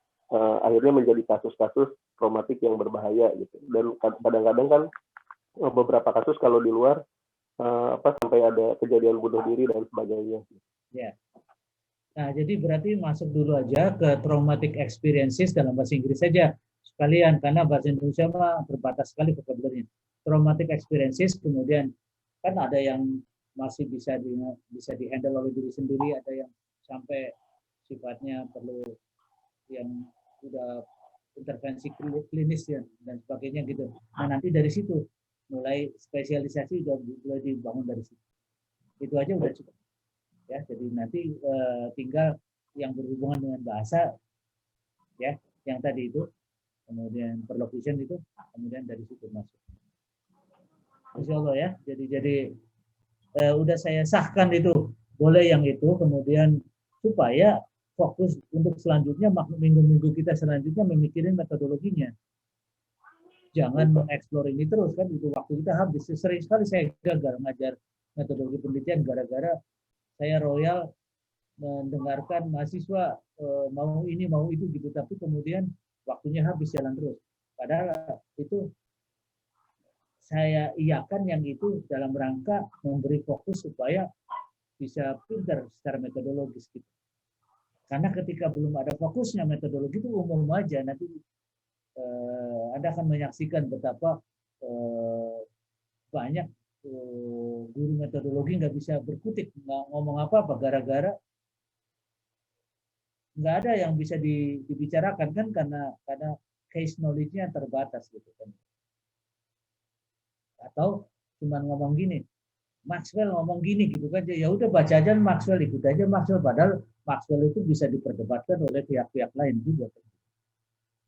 akhirnya menjadi kasus-kasus traumatik yang berbahaya gitu. Dan kadang-kadang kan beberapa kasus kalau di luar sampai ada kejadian bunuh diri dan sebagainya. Ya. Nah, jadi berarti masuk dulu aja ke traumatic experiences dalam bahasa Inggris saja sekalian, karena bahasa Indonesia mah terbatas sekali vocabulary-nya. Traumatic experiences, kemudian kan ada yang masih bisa dihandle oleh diri sendiri, ada yang sampai sifatnya perlu yang udah intervensi klinis ya, dan sebagainya gitu. Nah, nanti dari situ mulai spesialisasi udah mulai dibangun dari situ. Itu aja udah cukup. Ya, jadi nanti tinggal yang berhubungan dengan bahasa ya, yang tadi itu, kemudian perlocution itu, kemudian dari situ masuk. Insya Allah ya. Jadi udah saya sahkan itu, boleh yang itu, kemudian supaya fokus untuk selanjutnya, minggu-minggu kita selanjutnya memikirin metodologinya. Jangan mengeksplor ini terus kan, itu waktu kita habis. Sering sekali saya gagal ngajar metodologi penelitian gara-gara saya royal mendengarkan mahasiswa mau ini mau itu gitu, tapi kemudian waktunya habis jalan terus. Padahal itu saya iakan yang itu dalam rangka memberi fokus supaya bisa pintar secara metodologis gitu. Karena ketika belum ada fokusnya metodologi itu umum aja, nanti Anda akan menyaksikan betapa banyak guru metodologi nggak bisa berkutik, nggak ngomong apa-apa gara-gara nggak ada yang bisa dibicarakan kan karena case knowledge-nya terbatas gitu kan. Atau cuma ngomong gini, Maxwell ngomong gini gitu kan, ya udah baca aja Maxwell, ikut aja Maxwell, padahal Maxwell itu bisa diperdebatkan oleh pihak-pihak lain juga kan.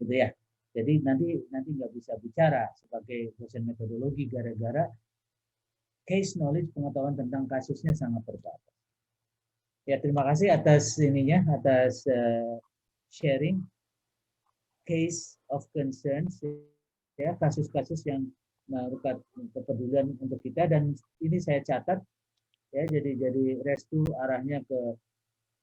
Gitu ya. Jadi nanti nggak bisa bicara sebagai dosen metodologi gara-gara case knowledge, pengetahuan tentang kasusnya sangat terbatas. Ya, terima kasih atas ininya, atas sharing case of concerns, ya, kasus-kasus yang merupakan kepedulian untuk kita, dan ini saya catat ya, jadi Restu arahnya ke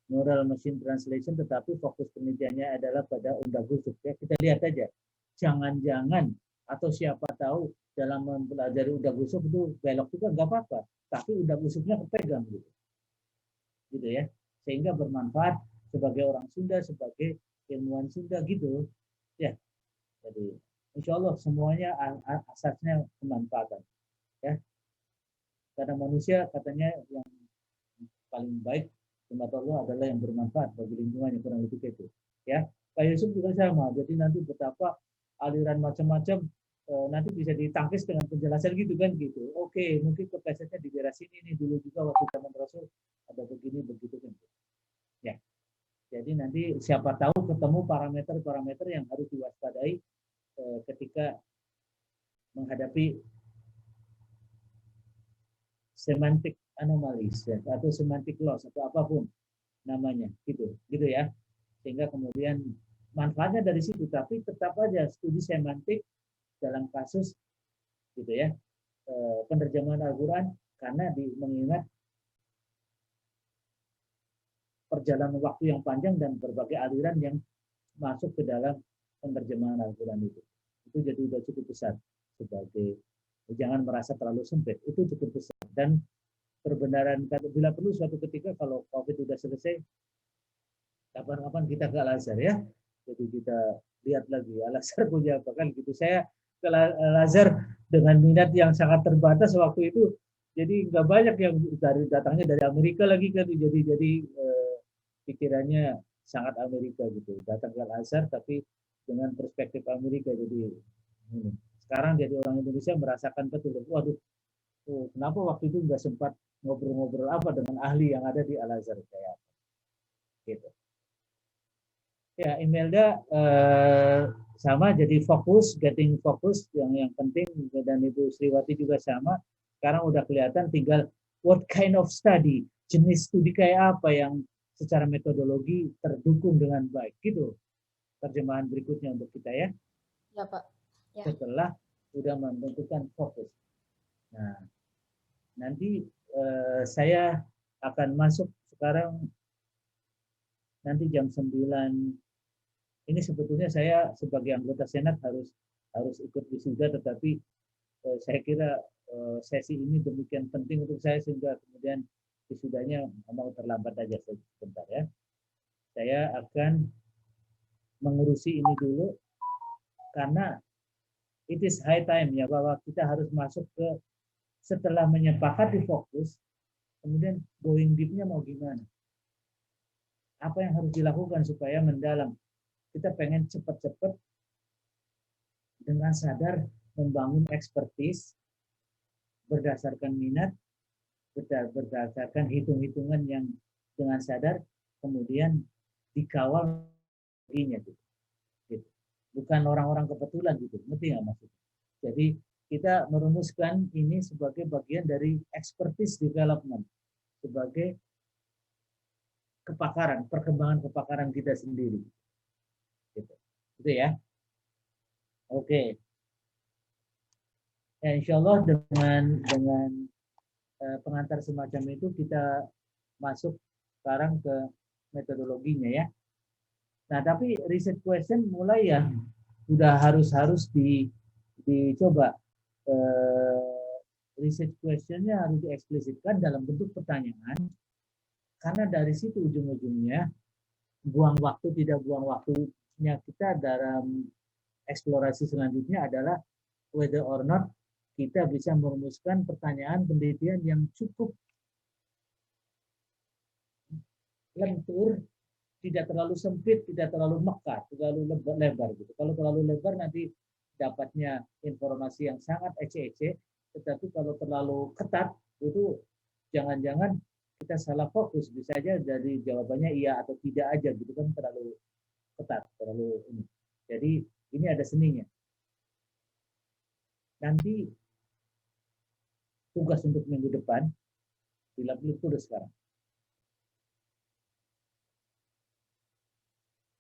neural machine translation, tetapi fokus penelitiannya adalah pada undang gusuk ya. Kita lihat aja, jangan-jangan atau siapa tahu dalam mempelajari undang gusuk itu belok juga nggak apa-apa, tapi undang gusuknya kepegang gitu ya, sehingga bermanfaat sebagai orang Sunda, sebagai ilmuwan Sunda gitu ya. Jadi insya Allah semuanya asasnya kemanfaatan ya, karena manusia katanya yang paling baik di mata Allah adalah yang bermanfaat bagi lingkungannya, kurang lebih itu ya. Pak Yusuf juga sama, jadi nanti betapa aliran macam-macam nanti bisa ditangkis dengan penjelasan gitu kan gitu. Oke, mungkin kepesetnya di daerah sini nih, dulu juga waktu zaman Rasul ada begini begitu kan ya. Jadi nanti siapa tahu ketemu parameter-parameter yang harus diwaspadai ketika menghadapi semantic anomalies ya, atau semantic loss atau apapun namanya gitu ya, sehingga kemudian manfaatnya dari situ. Tapi tetap aja studi semantik dalam kasus gitu ya, penerjemahan Al-Quran, karena mengingat perjalanan waktu yang panjang dan berbagai aliran yang masuk ke dalam penerjemahan Al-Quran itu jadi sudah cukup besar. Sebagai, jangan merasa terlalu sempit, itu cukup besar. Dan perbenaran, bila perlu suatu ketika kalau COVID sudah selesai, kapan-kapan kita ke Al-Azhar ya, jadi kita lihat lagi Al-Azhar punya apa kan gitu. Saya ke Al-Azhar dengan minat yang sangat terbatas waktu itu, jadi nggak banyak yang datangnya dari Amerika lagi kan, jadi pikirannya sangat Amerika gitu, datang ke Al-Azhar tapi dengan perspektif Amerika. Jadi sekarang jadi orang Indonesia merasakan betul, waduh, kenapa waktu itu nggak sempat ngobrol-ngobrol apa dengan ahli yang ada di Al-Azhar kayak gitu. Ya, Imelda sama, jadi fokus, getting fokus yang penting, dan Ibu Sriwati juga sama. Sekarang udah kelihatan, tinggal what kind of study, jenis studi kayak apa yang secara metodologi terdukung dengan baik gitu. Terjemahan berikutnya untuk kita ya. Ya Pak. Ya. Setelah sudah menentukan fokus. Nah, nanti saya akan masuk sekarang, nanti jam 9. Ini sebetulnya saya sebagai anggota Senat harus ikut wisuda, tetapi saya kira sesi ini demikian penting untuk saya sehingga kemudian wisudanya mau terlambat aja sebentar ya. Saya akan mengurusi ini dulu karena it is high time ya, bahwa kita harus masuk ke, setelah menyepakati fokus, kemudian going deep-nya mau gimana? Apa yang harus dilakukan supaya mendalam? Kita pengen cepat-cepat dengan sadar membangun expertise berdasarkan minat, berdasarkan hitung-hitungan yang dengan sadar, kemudian dikawal gitu. Bukan orang-orang kebetulan gitu, ngerti nggak maksudnya? Jadi kita merumuskan ini sebagai bagian dari expertise development, sebagai kepakaran, perkembangan kepakaran kita sendiri. Gitu ya. Oke. Ya, insya Allah dengan pengantar semacam itu kita masuk sekarang ke metodologinya ya. Nah, tapi research question mulai ya sudah harus dicoba. Research questionnya harus dieksplisitkan dalam bentuk pertanyaan, karena dari situ ujung-ujungnya buang waktu tidak buang waktunya kita dalam eksplorasi selanjutnya adalah whether or not kita bisa merumuskan pertanyaan penelitian yang cukup lentur, tidak terlalu sempit, tidak terlalu mekar, terlalu lebar gitu. Kalau terlalu lebar nanti dapatnya informasi yang sangat ece-ece, tetapi kalau terlalu ketat itu jangan-jangan kita salah fokus, bisa aja dari jawabannya iya atau tidak aja gitu kan, terlalu ketat, terlalu ini. Jadi ini ada seninya. Nanti tugas untuk minggu depan bila-bila tulis sekarang.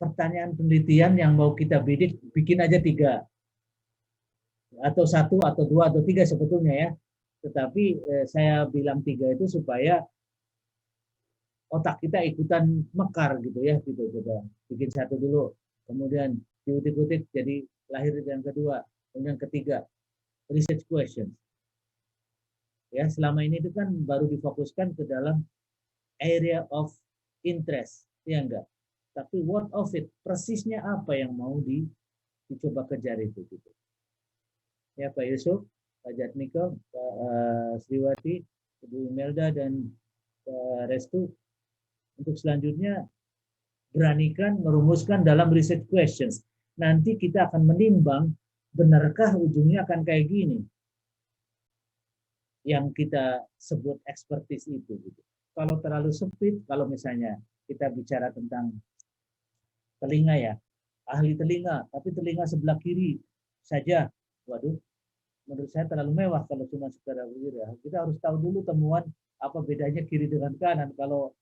Pertanyaan penelitian yang mau kita bikin aja 3 atau 1 atau 2 atau 3 sebetulnya ya. Tetapi saya bilang 3 itu supaya otak kita ikutan mekar gitu ya, gitu. Coba bikin 1 dulu, kemudian diutik-utik jadi lahir yang kedua, kemudian ketiga research question. Ya, selama ini itu kan baru difokuskan ke dalam area of interest, ya enggak? Tapi what of it, persisnya apa yang mau dicoba kejar itu gitu. Ya Pak Yusuf, Pak Jatmiko, Pak Sriwati, Ibu Imelda dan Pak Restu, untuk selanjutnya beranikan merumuskan dalam research questions. Nanti kita akan menimbang benarkah ujungnya akan kayak gini. Yang kita sebut expertise itu gitu. Kalau terlalu sempit, kalau misalnya kita bicara tentang telinga ya, ahli telinga, tapi telinga sebelah kiri saja, waduh, menurut saya terlalu mewah kalau cuma sekedar begitu ya. Kita harus tahu dulu temuan apa bedanya kiri dengan kanan. Kalau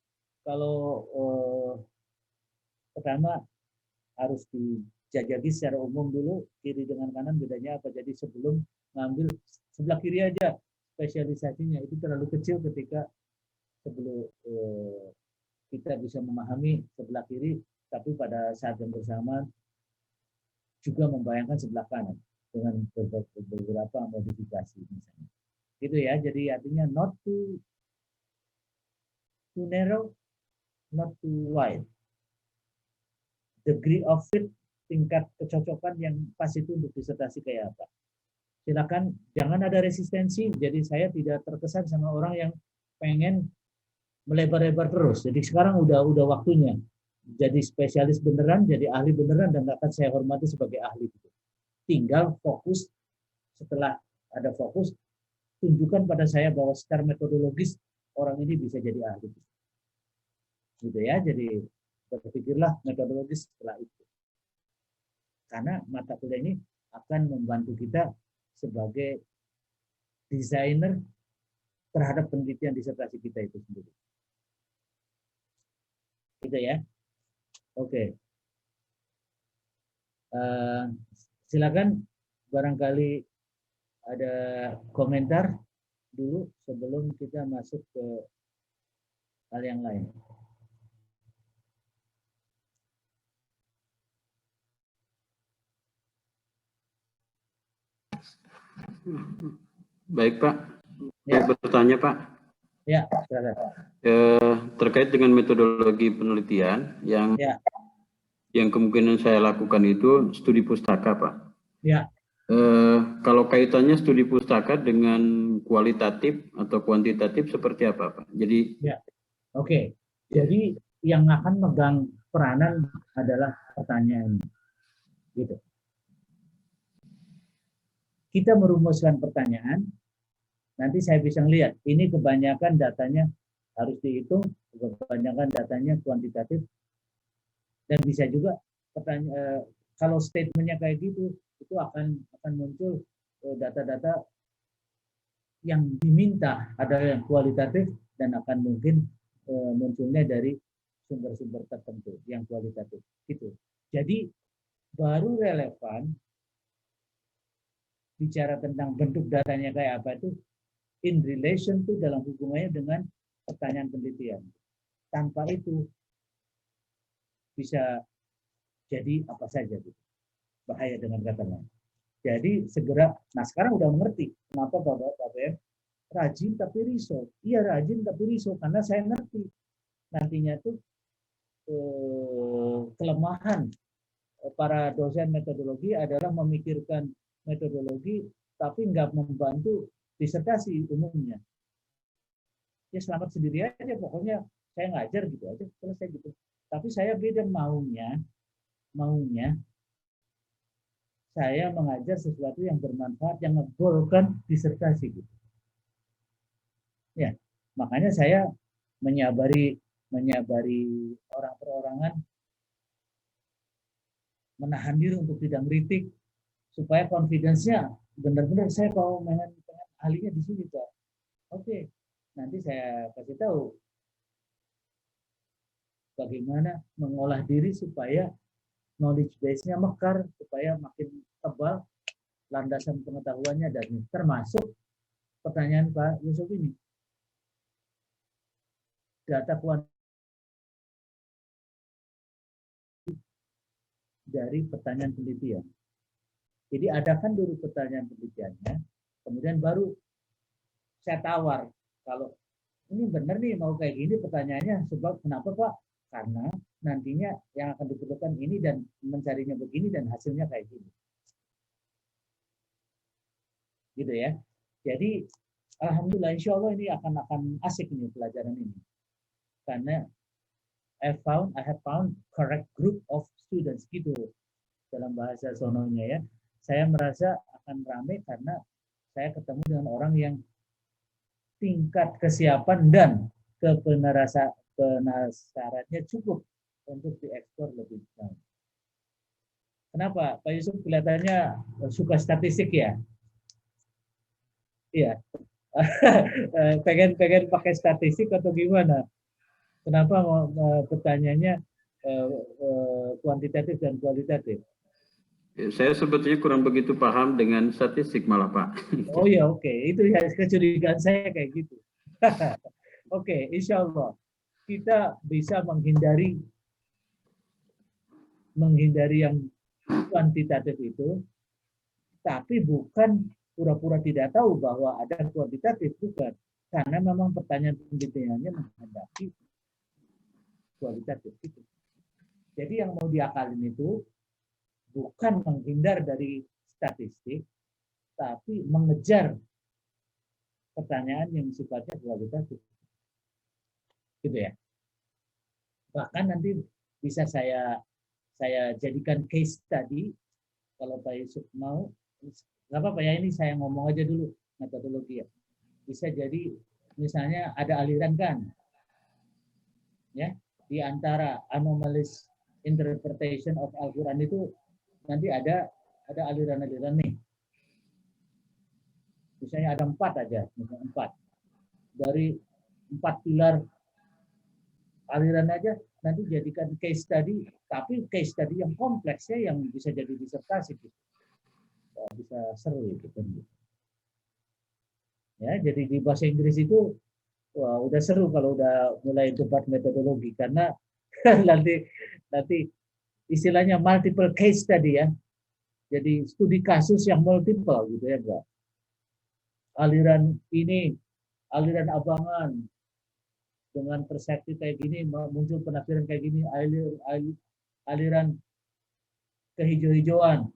pertama harus dijajaki secara umum dulu kiri dengan kanan bedanya apa. Jadi sebelum ngambil sebelah kiri aja spesialisasinya itu terlalu kecil ketika sebelum kita bisa memahami sebelah kiri, tapi pada saat yang bersamaan juga membayangkan sebelah kanan dengan beberapa modifikasi misalnya. Itu ya, jadi artinya not too narrow, not too wide. Degree of fit, tingkat kecocokan yang pas itu untuk disertasi kayak apa. Silakan, jangan ada resistensi, jadi saya tidak terkesan sama orang yang pengen melebar-lebar terus. Jadi sekarang udah waktunya jadi spesialis beneran, jadi ahli beneran, dan akan saya hormati sebagai ahli. Tinggal fokus, setelah ada fokus, tunjukkan pada saya bahwa secara metodologis orang ini bisa jadi ahli. Gitu ya, jadi berpikirlah metodologis setelah itu. Karena mata kuliah ini akan membantu kita sebagai desainer terhadap penelitian disertasi kita itu sendiri. Gitu ya. Oke. Silakan barangkali ada komentar dulu sebelum kita masuk ke hal yang lain. Baik Pak, saya bertanya Pak. Ya, silakan. Terkait dengan metodologi penelitian yang kemungkinan saya lakukan itu studi pustaka Pak. Ya. Kalau kaitannya studi pustaka dengan kualitatif atau kuantitatif seperti apa Pak? Jadi ya. Oke. Jadi yang akan megang peranan adalah pertanyaan. Gitu. Kita merumuskan pertanyaan, nanti saya bisa melihat ini kebanyakan datanya harus dihitung, kebanyakan datanya kuantitatif, dan bisa juga kalau statementnya kayak gitu, itu akan muncul data-data yang diminta adalah yang kualitatif dan akan mungkin munculnya dari sumber-sumber tertentu yang kualitatif. Gitu. Jadi baru relevan bicara tentang bentuk datanya kayak apa itu in relation tuh dalam hubungannya dengan pertanyaan penelitian. Tanpa itu bisa jadi apa saja gitu. Bahaya dengan kata lain. Jadi segera, nah sekarang udah mengerti kenapa Bapak BM rajin tapi risau. Iya rajin tapi risau karena saya ngerti nantinya tuh kelemahan para dosen metodologi adalah memikirkan metodologi tapi nggak membantu disertasi umumnya. Ya selamat sendiri aja, pokoknya saya ngajar gitu aja, selesai gitu. Tapi saya beda maunya saya mengajar sesuatu yang bermanfaat, yang ngebolkan disertasi gitu. Ya, makanya saya menyabari orang perorangan, menahan diri untuk tidak kritik, supaya confidence-nya benar-benar saya kalau pengen ahlinya di sini Pak. Oke, nanti saya kasih tahu bagaimana mengolah diri supaya knowledge base-nya mekar, supaya makin tebal landasan pengetahuannya, dan termasuk pertanyaan Pak Yusuf ini, data kuantitatif dari pertanyaan penelitian. Jadi adakan dulu pertanyaan penelitiannya, kemudian baru saya tawar, kalau ini benar nih mau kayak gini pertanyaannya, sebab kenapa Pak? Karena nantinya yang akan diperlukan ini dan mencarinya begini dan hasilnya kayak gini. Gitu ya. Jadi alhamdulillah insya Allah ini akan asik nih pelajaran ini. Karena I have found correct group of students gitu dalam bahasa sononya ya. Saya merasa akan ramai karena saya ketemu dengan orang yang tingkat kesiapan dan penasarannya cukup untuk diekspor lebih jauh. Kenapa? Pak Yusuf kelihatannya suka statistik ya? Iya. pengen pakai statistik atau gimana? Kenapa pertanyaannya kuantitatif dan kualitatif? Saya sebetulnya kurang begitu paham dengan statistik malah Pak. Oh ya oke. Itu ya kecurigaan saya kayak gitu. Oke, insya Allah kita bisa menghindari yang kuantitatif itu, tapi bukan pura-pura tidak tahu bahwa ada kuantitatif, bukan. Karena memang pertanyaan penelitiannya menghendaki kualitatif itu. Jadi yang mau diakalin itu bukan menghindar dari statistik, tapi mengejar pertanyaan yang sifatnya kualitatif. Gitu ya. Bahkan nanti bisa saya jadikan case study, kalau Pak Yusuf mau, nggak apa-apa ya, ini saya ngomong aja dulu metodologi ya. Bisa jadi misalnya ada aliran kan, ya, di antara anomalous interpretation of Al-Quran itu nanti ada aliran-aliran nih. Misalnya ada 4 aja, misalnya 4. Dari 4 pilar aliran aja nanti jadikan case study, tapi case study yang kompleks ya, yang bisa jadi disertasi gitu. Bisa seru gitu kan. Ya, jadi di bahasa Inggris itu wah, udah seru kalau udah mulai debat metodologi, karena nanti istilahnya multiple case study ya. Jadi studi kasus yang multiple gitu ya, Pak. Aliran ini, aliran abangan dengan persepsi kayak gini, muncul penafsiran kayak gini, aliran kehijau-hijauan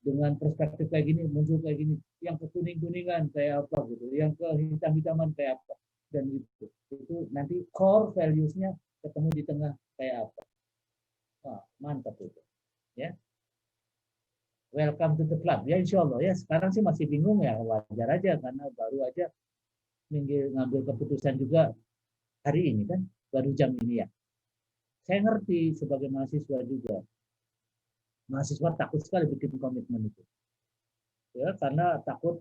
dengan perspektif kayak gini, muncul kayak gini, yang kekuning-kuningan kayak apa gitu, yang kehitam-hitaman kayak apa, dan itu nanti core values-nya ketemu di tengah kayak apa. Wah, mantap itu, ya. Welcome to the club, ya insya Allah ya. Sekarang sih masih bingung ya, wajar aja karena baru aja ngambil keputusan juga hari ini kan, baru jam ini ya. Saya ngerti sebagai mahasiswa juga, mahasiswa takut sekali bikin komitmen itu, ya karena takut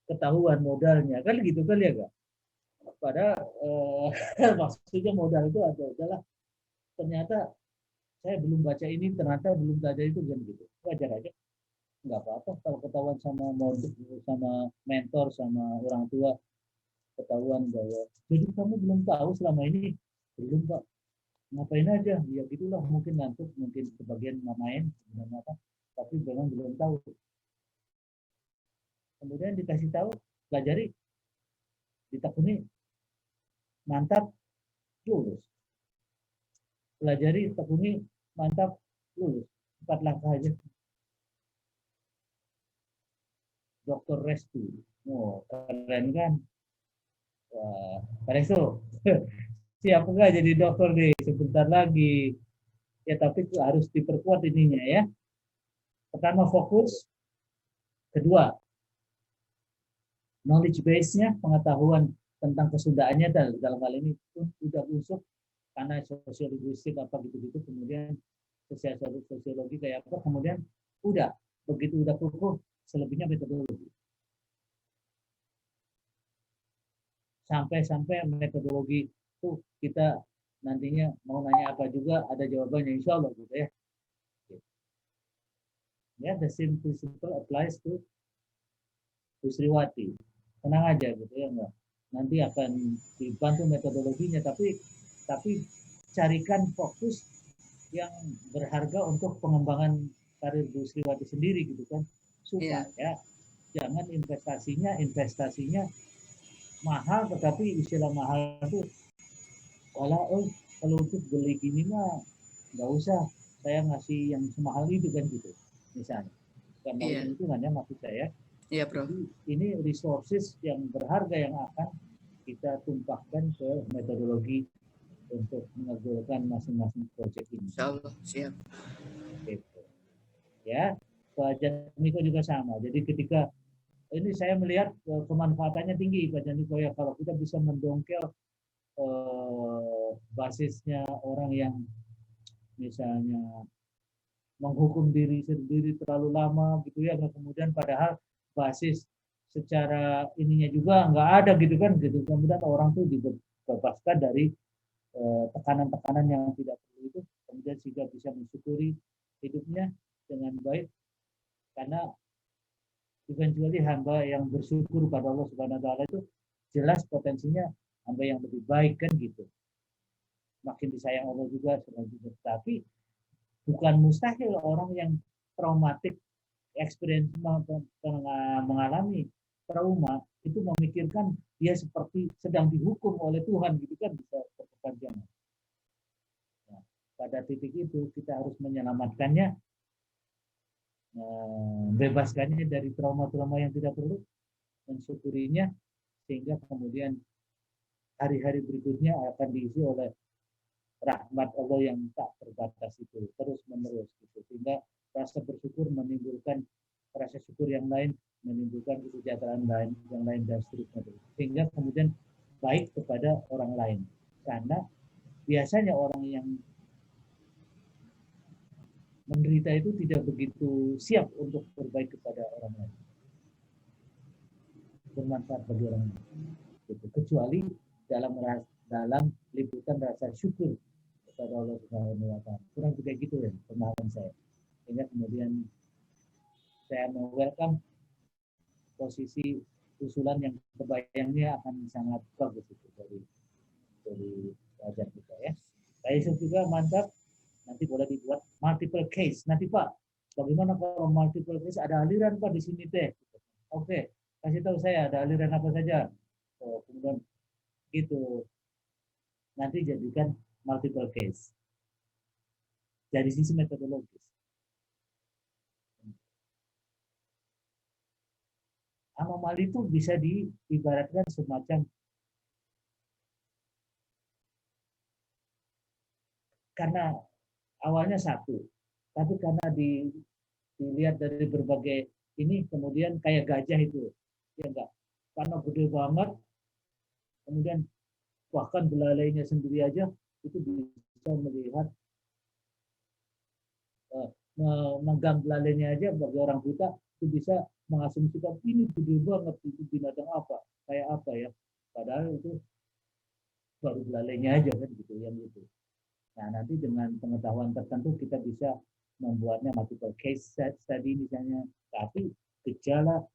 ketahuan modalnya kan gitu kan ya Kak. Pada maksudnya modal itu adalah ternyata saya belum baca ini, ternyata belum baca itu kan gitu. Wajar aja, nggak apa-apa kalau ketahuan sama modul, sama mentor, sama orang tua, ketahuan bahwa jadi kamu belum tahu selama ini. Belum Pak, ngapain aja ya gitulah, mungkin ngantuk, mungkin sebagian main apa, tapi memang belum tahu. Kemudian dikasih tahu, pelajari, ditekuni, mantap, lulus. Pelajari, tekuni, mantap, lulus. 4 langkah aja. Dr. Restu. Oh, keren kan? Wah, Pak Restu, siap nggak jadi dokter nih sebentar lagi? Ya, tapi harus diperkuat ininya ya. Pertama fokus, kedua knowledge base-nya, pengetahuan tentang kesundaannya dalam hal ini udah busuk karena sosiolinguistik apa gitu-gitu, kemudian sosiologi kayak apa, kemudian udah begitu udah kukuh, selebihnya metodologi. Sampai metodologi itu kita nantinya mau nanya apa juga ada jawabannya insya Allah gitu ya. Ya, the same principle applies to Bu Sriwati. Tenang aja gitu ya, enggak. Nanti akan dibantu metodologinya, tapi carikan fokus yang berharga untuk pengembangan karir Bu Sriwati sendiri gitu kan, supaya jangan investasinya mahal, tetapi istilah mahal itu kalau untuk beli gini mah nggak usah saya ngasih yang semahal itu kan gitu misalnya, karena itu hanya maksud saya. Iya, Bro. Ini resources yang berharga yang akan kita tumpahkan ke metodologi untuk mengerjakan masing-masing proyek ini. Insya Allah, siap. Gitu. Ya, Pak Janiko juga sama. Jadi ketika ini saya melihat kemanfaatannya tinggi, Pak Janiko ya, kalau kita bisa mendongkel basisnya orang yang misalnya menghukum diri sendiri terlalu lama gitu ya, kemudian padahal basis secara ininya juga nggak ada gitu kan gitu, kemudian orang tuh dibebaskan dari tekanan-tekanan yang tidak perlu itu, kemudian sehingga bisa mensyukuri hidupnya dengan baik, karena eventually hamba yang bersyukur pada Allah Subhanahu wa taala itu jelas potensinya hamba yang lebih baik kan gitu. Makin disayang Allah juga selanjutnya. Tapi bukan mustahil orang yang traumatik experience mengalami trauma itu memikirkan dia seperti sedang dihukum oleh Tuhan gitu kan, bisa berkepanjangan. Nah, pada titik itu kita harus menyelamatkannya, bebaskannya dari trauma-trauma yang tidak perlu, mensyukurinya, sehingga kemudian hari-hari berikutnya akan diisi oleh rahmat Allah yang tak terbatas itu terus menerus gitu, sehingga rasa bersyukur menimbulkan rasa syukur yang lain, menimbulkan kesejahteraan lain yang lain dan seterusnya, sehingga kemudian baik kepada orang lain, karena biasanya orang yang menderita itu tidak begitu siap untuk berbaik kepada orang lain, bermanfaat bagi orang lain gitu, kecuali dalam liputan rasa syukur kepada Allah Subhanahu wa taala. Kurang juga gitu ya pemahaman saya. Sehingga kemudian saya mau welcome posisi usulan yang kebayangnya akan sangat bagus itu dari pelajar kita ya. Saya Yusuf juga mantap. Nanti boleh dibuat multiple case. Nanti Pak, bagaimana kalau multiple case, ada aliran Pak di sini teh? Oke, kasih tahu saya ada aliran apa saja. Kemudian gitu. Nanti jadikan multiple case. Dari sisi metodologis. Anomali itu bisa diibaratkan semacam karena awalnya satu, tapi karena dilihat dari berbagai ini, kemudian kayak gajah itu, ya enggak, karena gede banget, kemudian bahkan belalainya sendiri aja itu bisa melihat, memegang belalainya aja bagi orang buta itu bisa mengasumsikan ini gede banget, itu binatang apa, kayak apa ya, padahal itu baru belalainya aja kan gitu yang itu. Nah, nanti dengan pengetahuan tertentu kita bisa membuatnya multiple case study misalnya, tapi gejala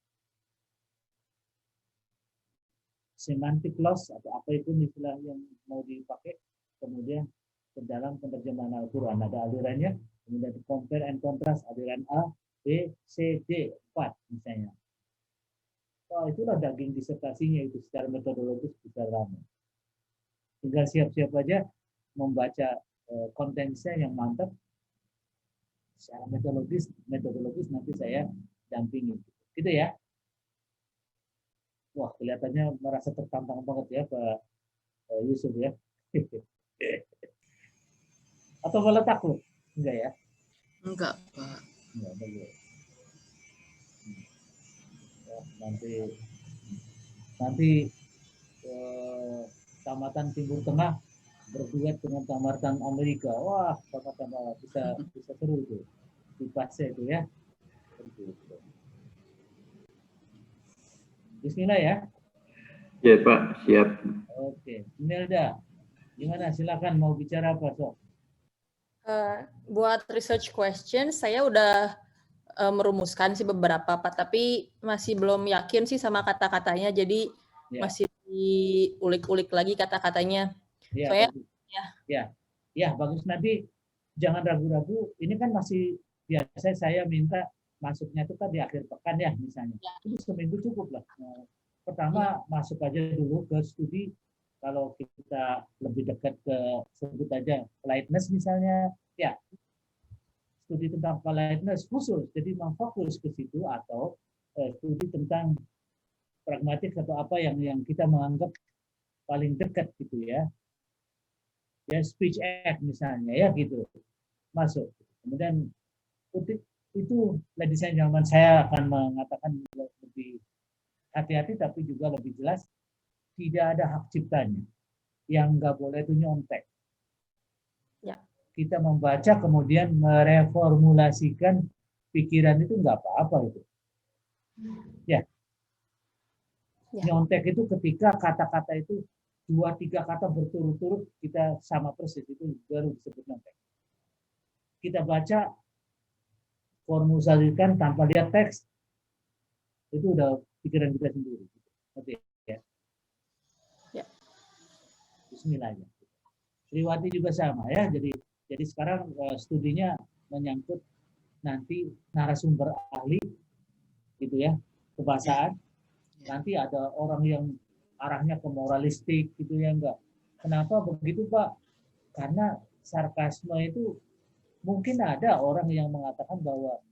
semantic loss atau apa itu istilah yang mau dipakai, kemudian ke dalam penerjemahan Al-Quran ada alirannya, kemudian compare and contrast aliran A, B, C, D, 4 misalnya. Oh, itulah daging disertasinya itu secara metodologis bisa ramai. Tinggal siap-siap aja membaca kontennya yang mantap, secara metodologis nanti saya dampingi gitu ya. Wah, kelihatannya merasa tertantang banget ya Pak Yusuf ya. Atau malah takut? Enggak ya? Enggak, Pak. Enggak, bagus. Ya, nanti Tamatan Timur Tengah berduet dengan Tamatan Amerika. Wah, sama-sama bisa seru itu. Dipasnya itu ya. Bismillah ya. Ya Pak, siap. Oke, Imelda, gimana? Silakan mau bicara apa, Sok? Buat research question, saya udah merumuskan sih beberapa, Pak, tapi masih belum yakin sih sama kata-katanya, jadi masih diulik-ulik lagi kata-katanya. Ya, Soalnya, bagus. Ya, bagus. Nanti jangan ragu-ragu. Ini kan masih biasa saya minta masuknya itu kan di akhir pekan ya, misalnya. Itu seminggu cukup lah. Pertama masuk aja dulu ke studi. Kalau kita lebih dekat ke sebut aja politeness misalnya, ya studi tentang politeness khusus, jadi memfokus ke situ, atau studi tentang pragmatik atau apa yang kita menganggap paling dekat gitu ya. Ya speech act misalnya ya gitu masuk. Kemudian itu ladies and gentlemen, saya akan mengatakan lebih hati-hati tapi juga lebih jelas, tidak ada hak ciptanya. Yang nggak boleh itu nyontek. Ya. Kita membaca kemudian mereformulasikan pikiran itu nggak apa-apa itu. Ya. Nyontek itu ketika kata-kata itu 2-3 kata berturut-turut kita sama persis, itu baru disebut nyontek. Kita baca formulasikan tanpa lihat teks, itu udah pikiran kita sendiri. Oke ya. Ya. Bismillah aja. Sriwati juga sama ya. Jadi sekarang studinya menyangkut nanti narasumber ahli gitu ya, kebahasaan. Nanti ada orang yang arahnya ke moralistik gitu ya, enggak. Kenapa begitu Pak? Karena sarkasme itu mungkin ada orang yang mengatakan bahwa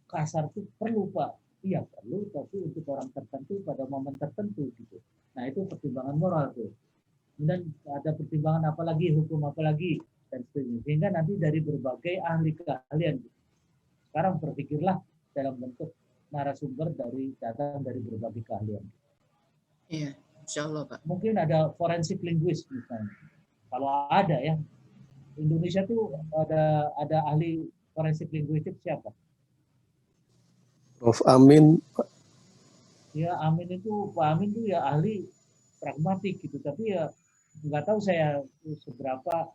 kasar itu perlu Pak. Iya perlu, tapi untuk orang tertentu pada momen tertentu gitu. Nah itu pertimbangan moral tuh. Kemudian ada pertimbangan apalagi, hukum apalagi, dan sebagainya. Sehingga nanti dari berbagai ahli keahlian. Sekarang berpikirlah dalam bentuk narasumber datang dari berbagai keahlian. Iya, insya Allah Pak. Mungkin ada forensik linguist misalnya. Kalau ada ya, Indonesia tuh ada ahli forensik linguistik siapa? Prof. Amin. Ya Amin itu, Pak Amin tuh ya ahli pragmatik gitu, tapi ya nggak tahu saya seberapa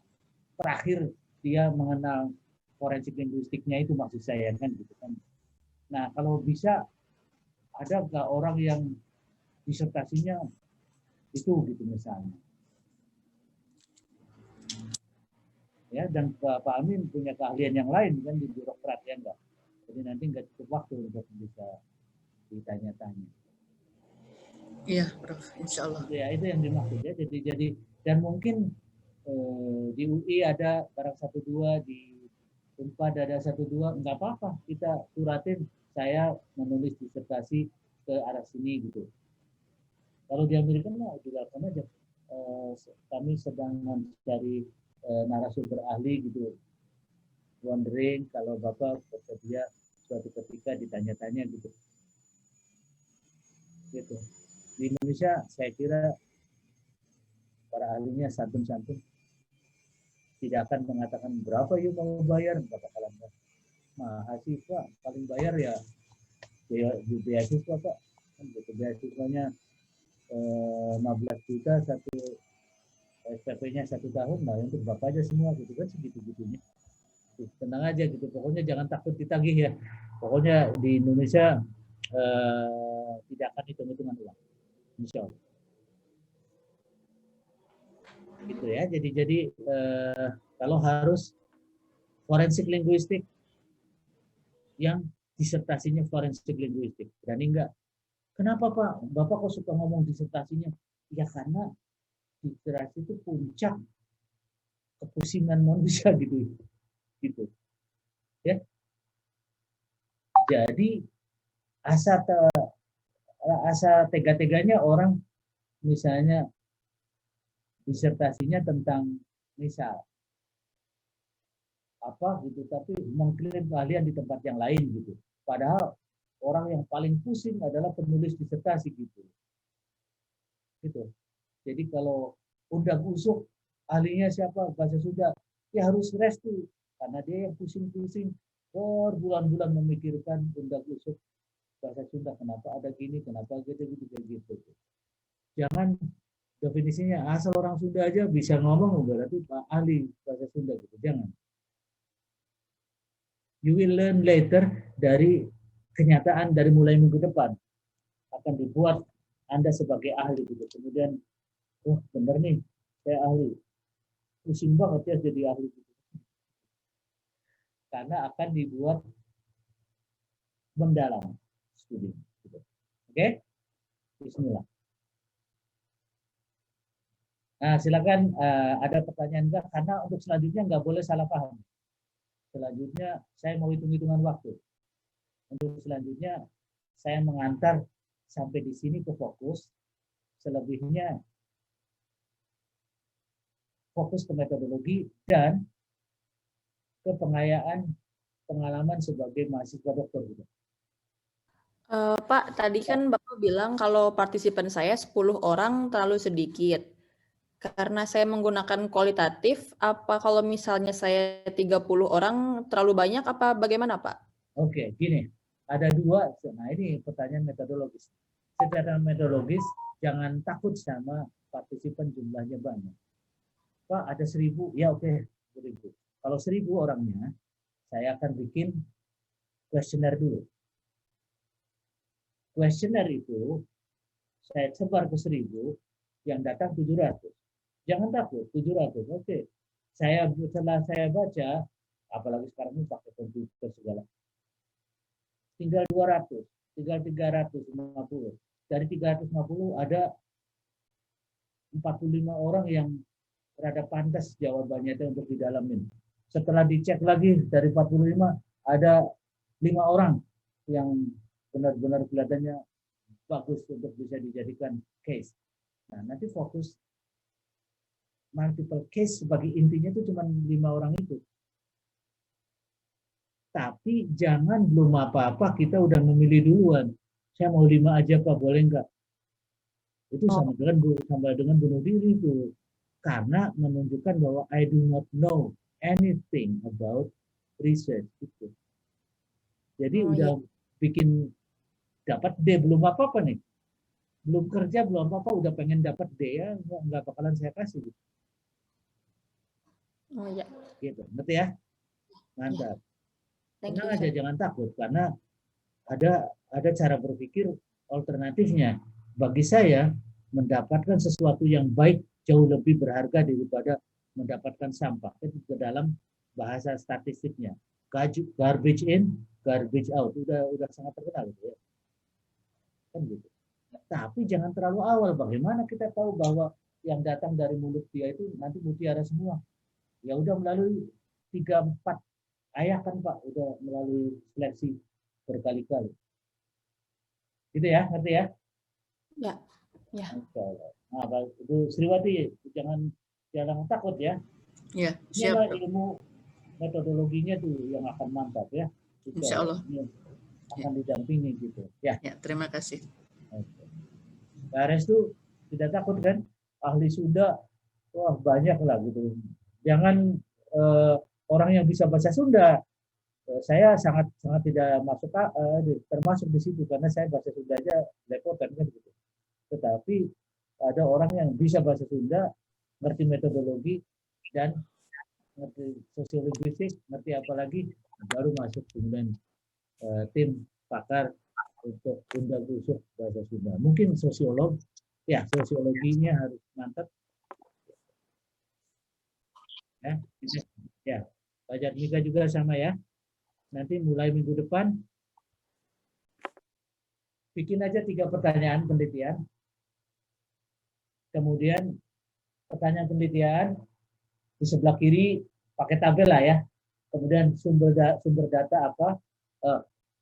terakhir dia mengenal forensik linguistiknya itu, maksud saya kan gitu kan. Nah kalau bisa ada nggak orang yang disertasinya itu gitu misalnya. Ya, dan Pak Amin punya keahlian yang lain kan di birokrat ya enggak. Jadi nanti nggak cukup waktu untuk bisa ditanya-tanya. Iya, Prof. Insya Allah. Ya itu yang dimaksud ya. Jadi dan mungkin di UI ada barang 1-2, di Unpad ada 1-2, nggak apa-apa kita suratin saya menulis disertasi ke arah sini gitu. Kalau di Amerika mah dilakukan aja. Kami sedang mencari narasumber ahli gitu. Wondering kalau Bapak bersedia suatu ketika ditanya-tanya gitu. Gitu. Di Indonesia saya kira para ahlinya santun-santun, tidak akan mengatakan berapa yuk mau bayar, katakan mahasiswa paling bayar ya beasiswa Pak, beasiswanya 15 juta satu SPP-nya 1 tahun, nah untuk Bapak aja semua gitu kan, segitu-gitunya. Tenang aja gitu, pokoknya jangan takut ditagih ya. Pokoknya di Indonesia tidak akan hitung-hitungan uang, insya Allah. Gitu ya. Jadi kalau harus forensik linguistik yang disertasinya forensik linguistik, berani enggak? Kenapa Pak? Bapak kok suka ngomong disertasinya? Ya karena disertasi itu puncak kepusingan manusia gitu. Ya. Jadi asa tega-teganya orang misalnya disertasinya tentang misal apa gitu, tapi mengklaim keahlian di tempat yang lain gitu. Padahal orang yang paling pusing adalah penulis disertasi gitu. Gitu. Jadi kalau undak-usuk ahlinya siapa bahasa Sunda, ya harus restu karena dia yang pusing-pusing berbulan-bulan memikirkan undak-usuk bahasa Sunda, kenapa ada gini, kenapa gitu. Jangan definisinya asal orang Sunda aja bisa ngomong berarti ahli bahasa Sunda gitu. Jangan. You will learn later dari kenyataan dari mulai minggu depan akan dibuat Anda sebagai ahli gitu. Kemudian, oh bener nih, saya ahli. Pusing banget ya jadi ahli gitu. Karena akan dibuat mendalam studi. Gitu. Oke? Bismillah. Nah, silakan ada pertanyaan enggak? Karena untuk selanjutnya nggak boleh salah paham. Selanjutnya saya mau hitung-hitungan waktu. Untuk selanjutnya saya mengantar sampai di sini ke fokus. Selebihnya fokus ke metodologi dan ke pengayaan pengalaman sebagai mahasiswa dokter. Pak, tadi kan Bapak bilang kalau partisipan saya 10 orang terlalu sedikit. Karena saya menggunakan kualitatif, apa kalau misalnya saya 30 orang terlalu banyak, apa bagaimana Pak? Oke, gini. Ada dua, nah ini pertanyaan metodologis. Secara metodologis, jangan takut sama partisipan jumlahnya banyak. Pak, ada 1000, ya oke, 1000. Kalau 1000 orangnya, saya akan bikin kuesioner dulu. Kuesioner itu, saya sebar ke 1000, yang datang 700. Jangan takut, 700. Oke. Setelah saya baca, apalagi sekarang ini pakai komputer segala, tinggal 200, tinggal 350. Dari 350 ada 45 orang yang rada pantas jawabannya itu untuk didalamin. Setelah dicek lagi dari 45 ada 5 orang yang benar-benar kelihatannya bagus untuk bisa dijadikan case. Nah, nanti fokus multiple case sebagai intinya itu cuma 5 orang itu. Tapi jangan belum apa-apa kita udah memilih duluan. Saya mau 5 aja Pak, boleh enggak? Itu sama dengan bunuh diri itu. Karena menunjukkan bahwa I do not know anything about research itu. Jadi udah bikin dapat D belum apa-apa nih. Belum kerja belum apa-apa udah pengen dapat D ya, enggak bakalan saya kasih gitu. Oh ya. Gitu, ngerti ya? Mantap. Ya. Tenang aja, jangan takut karena ada cara berpikir alternatifnya. Bagi saya mendapatkan sesuatu yang baik jauh lebih berharga daripada mendapatkan sampah. Itu ke dalam bahasa statistiknya. Garbage in, garbage out. Udah sangat terkenal gitu ya. Kan gitu. Tapi jangan terlalu awal. Bagaimana kita tahu bahwa yang datang dari mulut dia itu nanti mutiara semua? Ya udah melalui 3-4 ayah kan Pak, udah melalui seleksi berkali-kali. Gitu ya, ngerti ya? Ya. Ya. Nah, itu Sriwati, jangan takut ya. Ya, siap. Ini ilmu metodologinya tuh yang akan mantap ya. Insya Allah. Akan didampingi gitu. Ya. Ya, terima kasih. Pak Restu tidak takut kan? Ahli Sunda, wah banyak lah gitu. Jangan orang yang bisa bahasa Sunda. Saya sangat tidak termasuk di situ karena saya bahasa Sunda aja lepotan kan gitu. Tetapi ada orang yang bisa bahasa Sunda, ngerti metodologi dan ngerti sosiolinguistik, ngerti apalagi baru masuk kemudian tim pakar untuk undak-usuk bahasa Sunda. Mungkin sosiolog, ya sosiologinya harus mantap. Ya, Pak Jatmika juga sama ya. Nanti mulai minggu depan bikin aja 3 pertanyaan penelitian. Kemudian pertanyaan penelitian di sebelah kiri pakai tabel lah ya. Kemudian sumber data apa,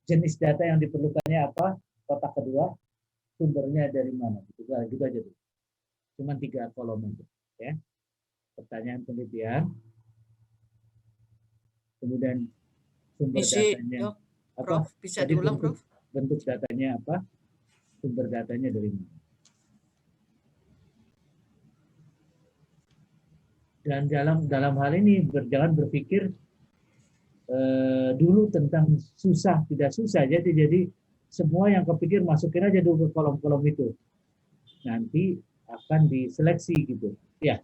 jenis data yang diperlukannya apa, kotak kedua. sumbernya dari mana. Gitu aja tuh. Cuma 3 kolom aja. Ya. Pertanyaan penelitian, kemudian sumber datanya apa? Prof, bisa diulang, Prof? Bentuk datanya apa? Sumber datanya dari mana? Dan dalam hal ini jangan berpikir dulu tentang susah tidak susah. Jadi semua yang kepikir masukin aja dulu ke kolom-kolom itu. Nanti akan diseleksi gitu. Ya,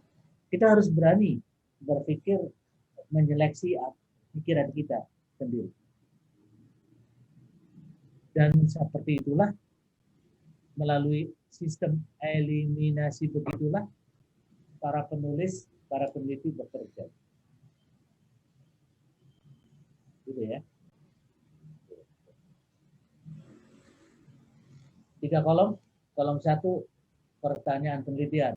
kita harus berani berpikir menyeleksi pikiran kita sendiri. Dan seperti itulah melalui sistem eliminasi begitulah para penulis, para peneliti bekerja. Gitu ya. 3 kolom. Kolom 1 pertanyaan penelitian.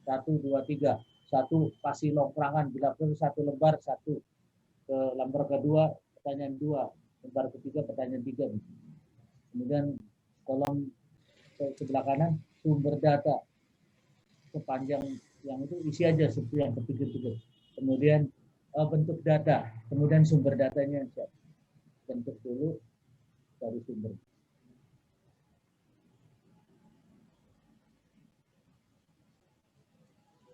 1, 2, 3. 1 kasih longkrangan bila perlu 1 lembar, 1 ke lembar kedua pertanyaan 2, lembar ketiga pertanyaan 3. Kemudian kolom sebelah kanan sumber data sepanjang yang itu isi aja seperti yang kepikir-pikir. Kemudian bentuk data, kemudian sumber datanya bentuk dulu dari sumber.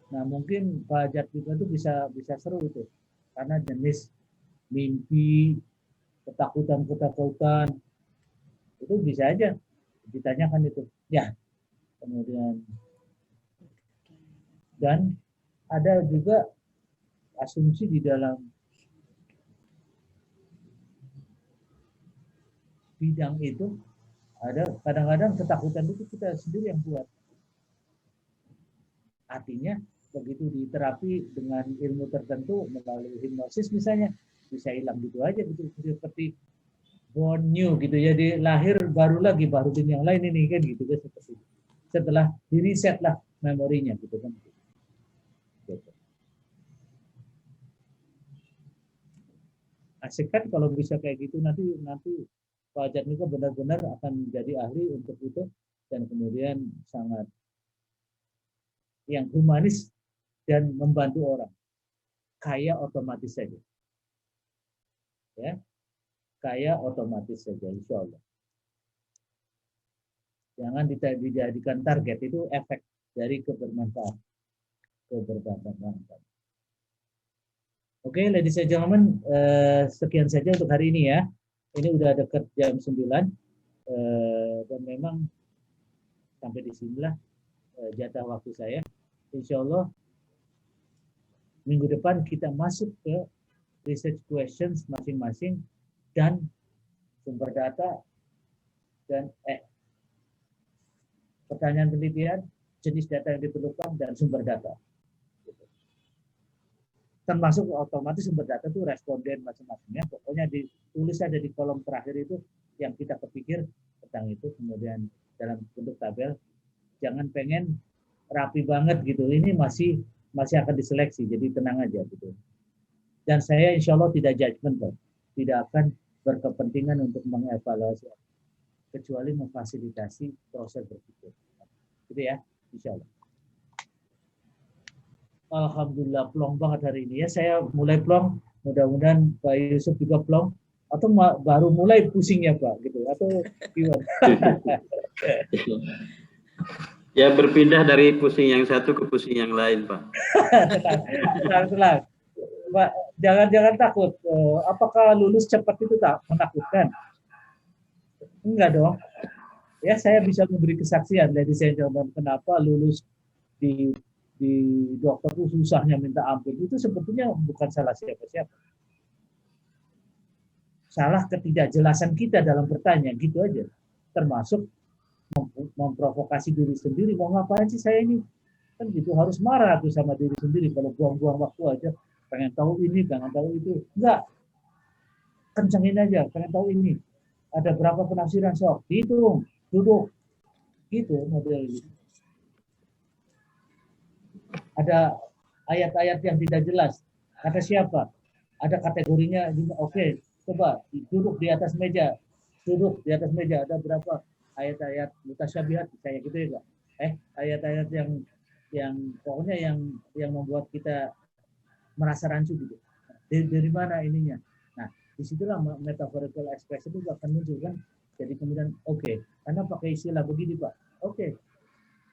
Nah mungkin Pak Jatmiko itu bisa seru itu karena jenis mimpi, ketakutan itu bisa aja ditanyakan itu. Ya, kemudian dan ada juga asumsi di dalam bidang itu ada kadang-kadang ketakutan itu kita sendiri yang buat. Artinya begitu diterapi dengan ilmu tertentu melalui hipnosis misalnya bisa hilang gitu aja gitu seperti born new gitu ya, lahir baru din yang lain ini kan gitu kan seperti itu. Setelah di reset lah memorinya gitu kan. Gitu. Asik kan kalau bisa kayak gitu nanti Pak Jatmiko benar-benar akan menjadi ahli untuk itu dan kemudian sangat yang humanis dan membantu orang. Kaya otomatis saja. Ya. Kaya otomatis saja insya Allah. Jangan dijadikan target, itu efek dari kebermanfaatan. Oke, ladies and gentlemen, sekian saja untuk hari ini ya. Ini udah dekat jam 9 dan memang sampai di sinilah jatah waktu saya. Insya Allah minggu depan kita masuk ke research questions masing-masing dan sumber data dan pertanyaan penelitian, jenis data yang diperlukan dan sumber data. Termasuk otomatis sumber data itu responden masing-masingnya. Pokoknya ditulis ada di kolom terakhir itu yang kita kepikir tentang itu. Kemudian dalam bentuk tabel. Jangan pengen rapi banget gitu. Ini masih akan diseleksi. Jadi tenang aja gitu. Dan saya insya Allah tidak judgmental. Tidak akan berkepentingan untuk mengevaluasi. Kecuali memfasilitasi proses berpikir. Gitu ya, insya Allah. Alhamdulillah plong banget hari ini ya. Saya mulai plong, mudah-mudahan Pak Yusuf juga plong. Atau baru mulai pusing ya Pak, gitu. Atau gimana? Ya berpindah dari pusing yang satu ke pusing yang lain Pak. Tenang. Pak, jangan takut. Apakah lulus cepat itu tak menakutkan? Enggak dong. Ya saya bisa memberi kesaksian dari saya kenapa lulus di dokter itu susahnya minta ampun. Itu sebetulnya bukan salah siapa-siapa. Salah ketidakjelasan kita dalam bertanya, gitu aja. Termasuk memprovokasi diri sendiri. Mau ngapain sih saya ini? Kan gitu, harus marah tuh sama diri sendiri. Kalau buang-buang waktu aja, pengen tahu ini, pengen tahu itu. Enggak. Kencengin aja, pengen tahu ini. Ada berapa penafsiran sok? Hitung, duduk. Gitu, model gitu. Ada ayat-ayat yang tidak jelas. Kata siapa? Ada kategorinya. Oke, coba duduk di atas meja. Duduk di atas meja. Ada berapa ayat-ayat mutasyabihat kayak gitu ya, Kak? Ayat-ayat yang pokoknya yang membuat kita merasa rancu gitu. Dari mana ininya? Nah, disitulah metaphorical expression itu akan muncul kan. Jadi kemudian oke, karena pakai istilah begini Pak. Oke.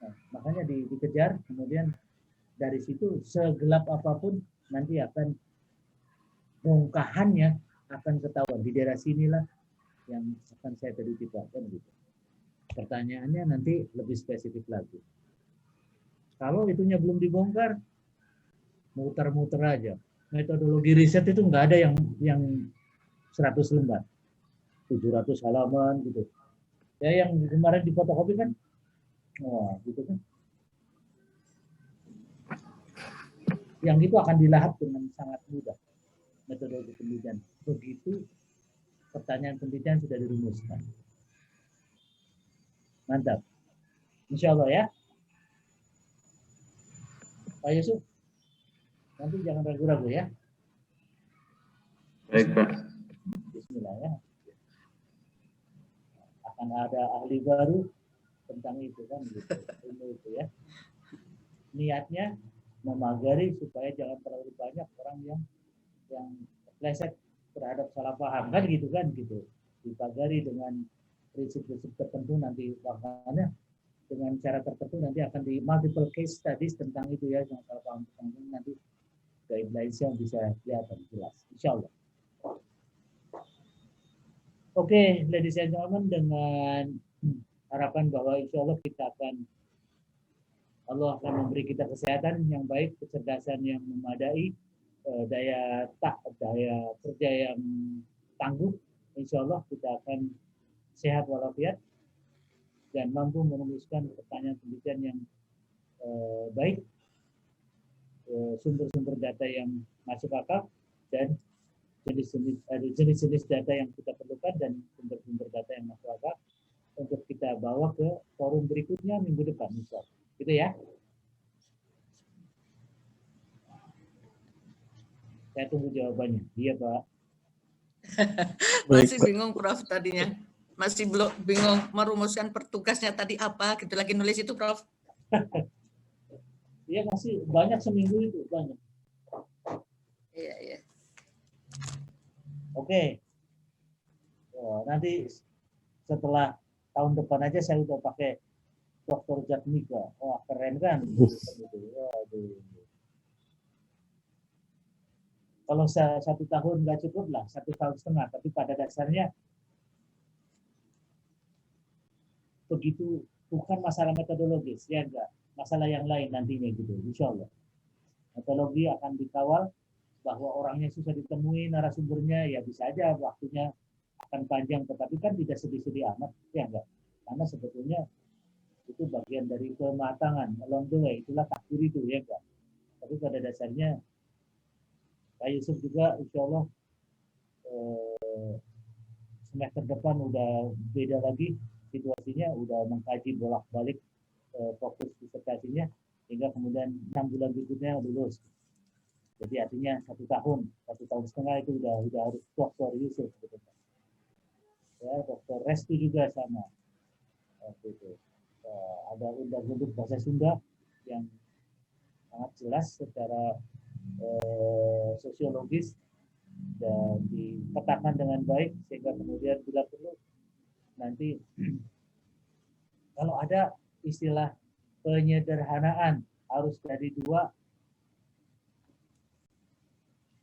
Nah, makanya dikejar, kemudian dari situ segelap apapun nanti akan bongkahannya akan ketahuan. Di daerah sinilah yang akan saya tadi tipakan gitu. Pertanyaannya nanti lebih spesifik lagi. Kalau itunya belum dibongkar, muter-muter aja. Metodologi riset itu nggak ada yang 100 lembar, 700 halaman gitu. Ya yang kemarin difotokopi kan, wah gitu kan. Yang itu akan dilahap dengan sangat mudah metodologi penelitian. Begitu pertanyaan penelitian sudah dirumuskan. Mantap. Insya Allah ya. Pak Yusuf, nanti jangan ragu-ragu ya. Baik, Pak. Bismillah ya. Akan ada ahli baru tentang itu kan gitu. Itu ya. Niatnya memagari supaya jangan terlalu banyak orang yang pleset terhadap salah paham kan gitu. Dipagari dengan prinsip-prinsip tertentu nanti makanya dengan cara tertentu nanti akan di multiple case studies tentang itu ya yang salah paham nanti guidelines-nya bisa kelihatan jelas insyaallah. Oke, ladies and gentlemen, dengan harapan bahwa insyaallah Allah akan memberi kita kesehatan yang baik, kecerdasan yang memadai, daya kerja yang tangguh, insyaallah kita akan sehat walafiat dan mampu merumuskan pertanyaan penelitian yang baik, sumber-sumber data yang masuk akal dan jenis-jenis data yang kita perlukan dan sumber-sumber data yang masuk akal untuk kita bawa ke forum berikutnya minggu depan, insyaallah. Gitu ya. Saya tunggu jawabannya. Iya, Pak. Masih bingung Prof tadinya. Masih belum bingung merumuskan pertugasnya tadi apa, gitu lagi nulis itu Prof. Iya, masih banyak seminggu itu, banyak. Iya. Oke. Nanti setelah tahun depan aja saya udah pakai Dr. Jatmika. Wah, keren kan? Waduh. Kalau 1 tahun nggak cukup lah, 1,5 tahun. Tapi pada dasarnya begitu, bukan masalah metodologis, ya enggak. Masalah yang lain nantinya gitu, insya Allah. Metodologi akan dikawal, bahwa orangnya susah ditemui, narasumbernya, ya bisa aja waktunya akan panjang, tetapi kan tidak sedih-sedih amat, ya enggak. Karena sebetulnya itu bagian dari kematangan, along the way, itulah takdir itu, ya enggak. Tapi pada dasarnya, Pak Yusuf juga insya Allah semester depan udah beda lagi situasinya, udah mengkaji bolak-balik fokus disertasinya, hingga kemudian 6 bulan berikutnya lulus. Jadi artinya 1 tahun, 1,5 tahun itu udah harus Dr. Yusuf. Gitu. Ya, Dr. Restu juga sama. Gitu. Ada undang-undang bahasa Sunda yang sangat jelas secara sosiologis dan dipetakan dengan baik sehingga kemudian bila perlu nanti kalau ada istilah penyederhanaan harus dari 2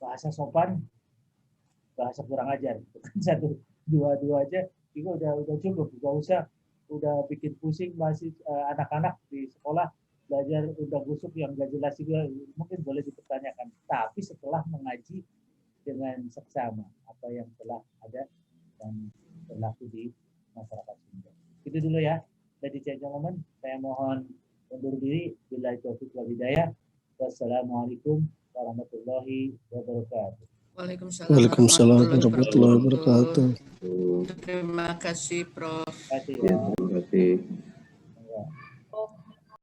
bahasa sopan, bahasa kurang ajar, bukan 1, 2 aja itu udah cukup, nggak usah udah bikin pusing masih anak-anak di sekolah belajar udah busuk yang nggak jelas juga mungkin boleh dipertanyakan, tapi setelah mengaji dengan seksama apa yang telah ada dan berlaku di masyarakat Sunda. Itu dulu ya. Jadi gentlemen, saya mohon undur diri. Billahi taufiq wal hidayah. Wassalamualaikum warahmatullahi wabarakatuh. Waalaikumsalam warahmatullahi wabarakatuh. Terima kasih Prof. Terima kasih.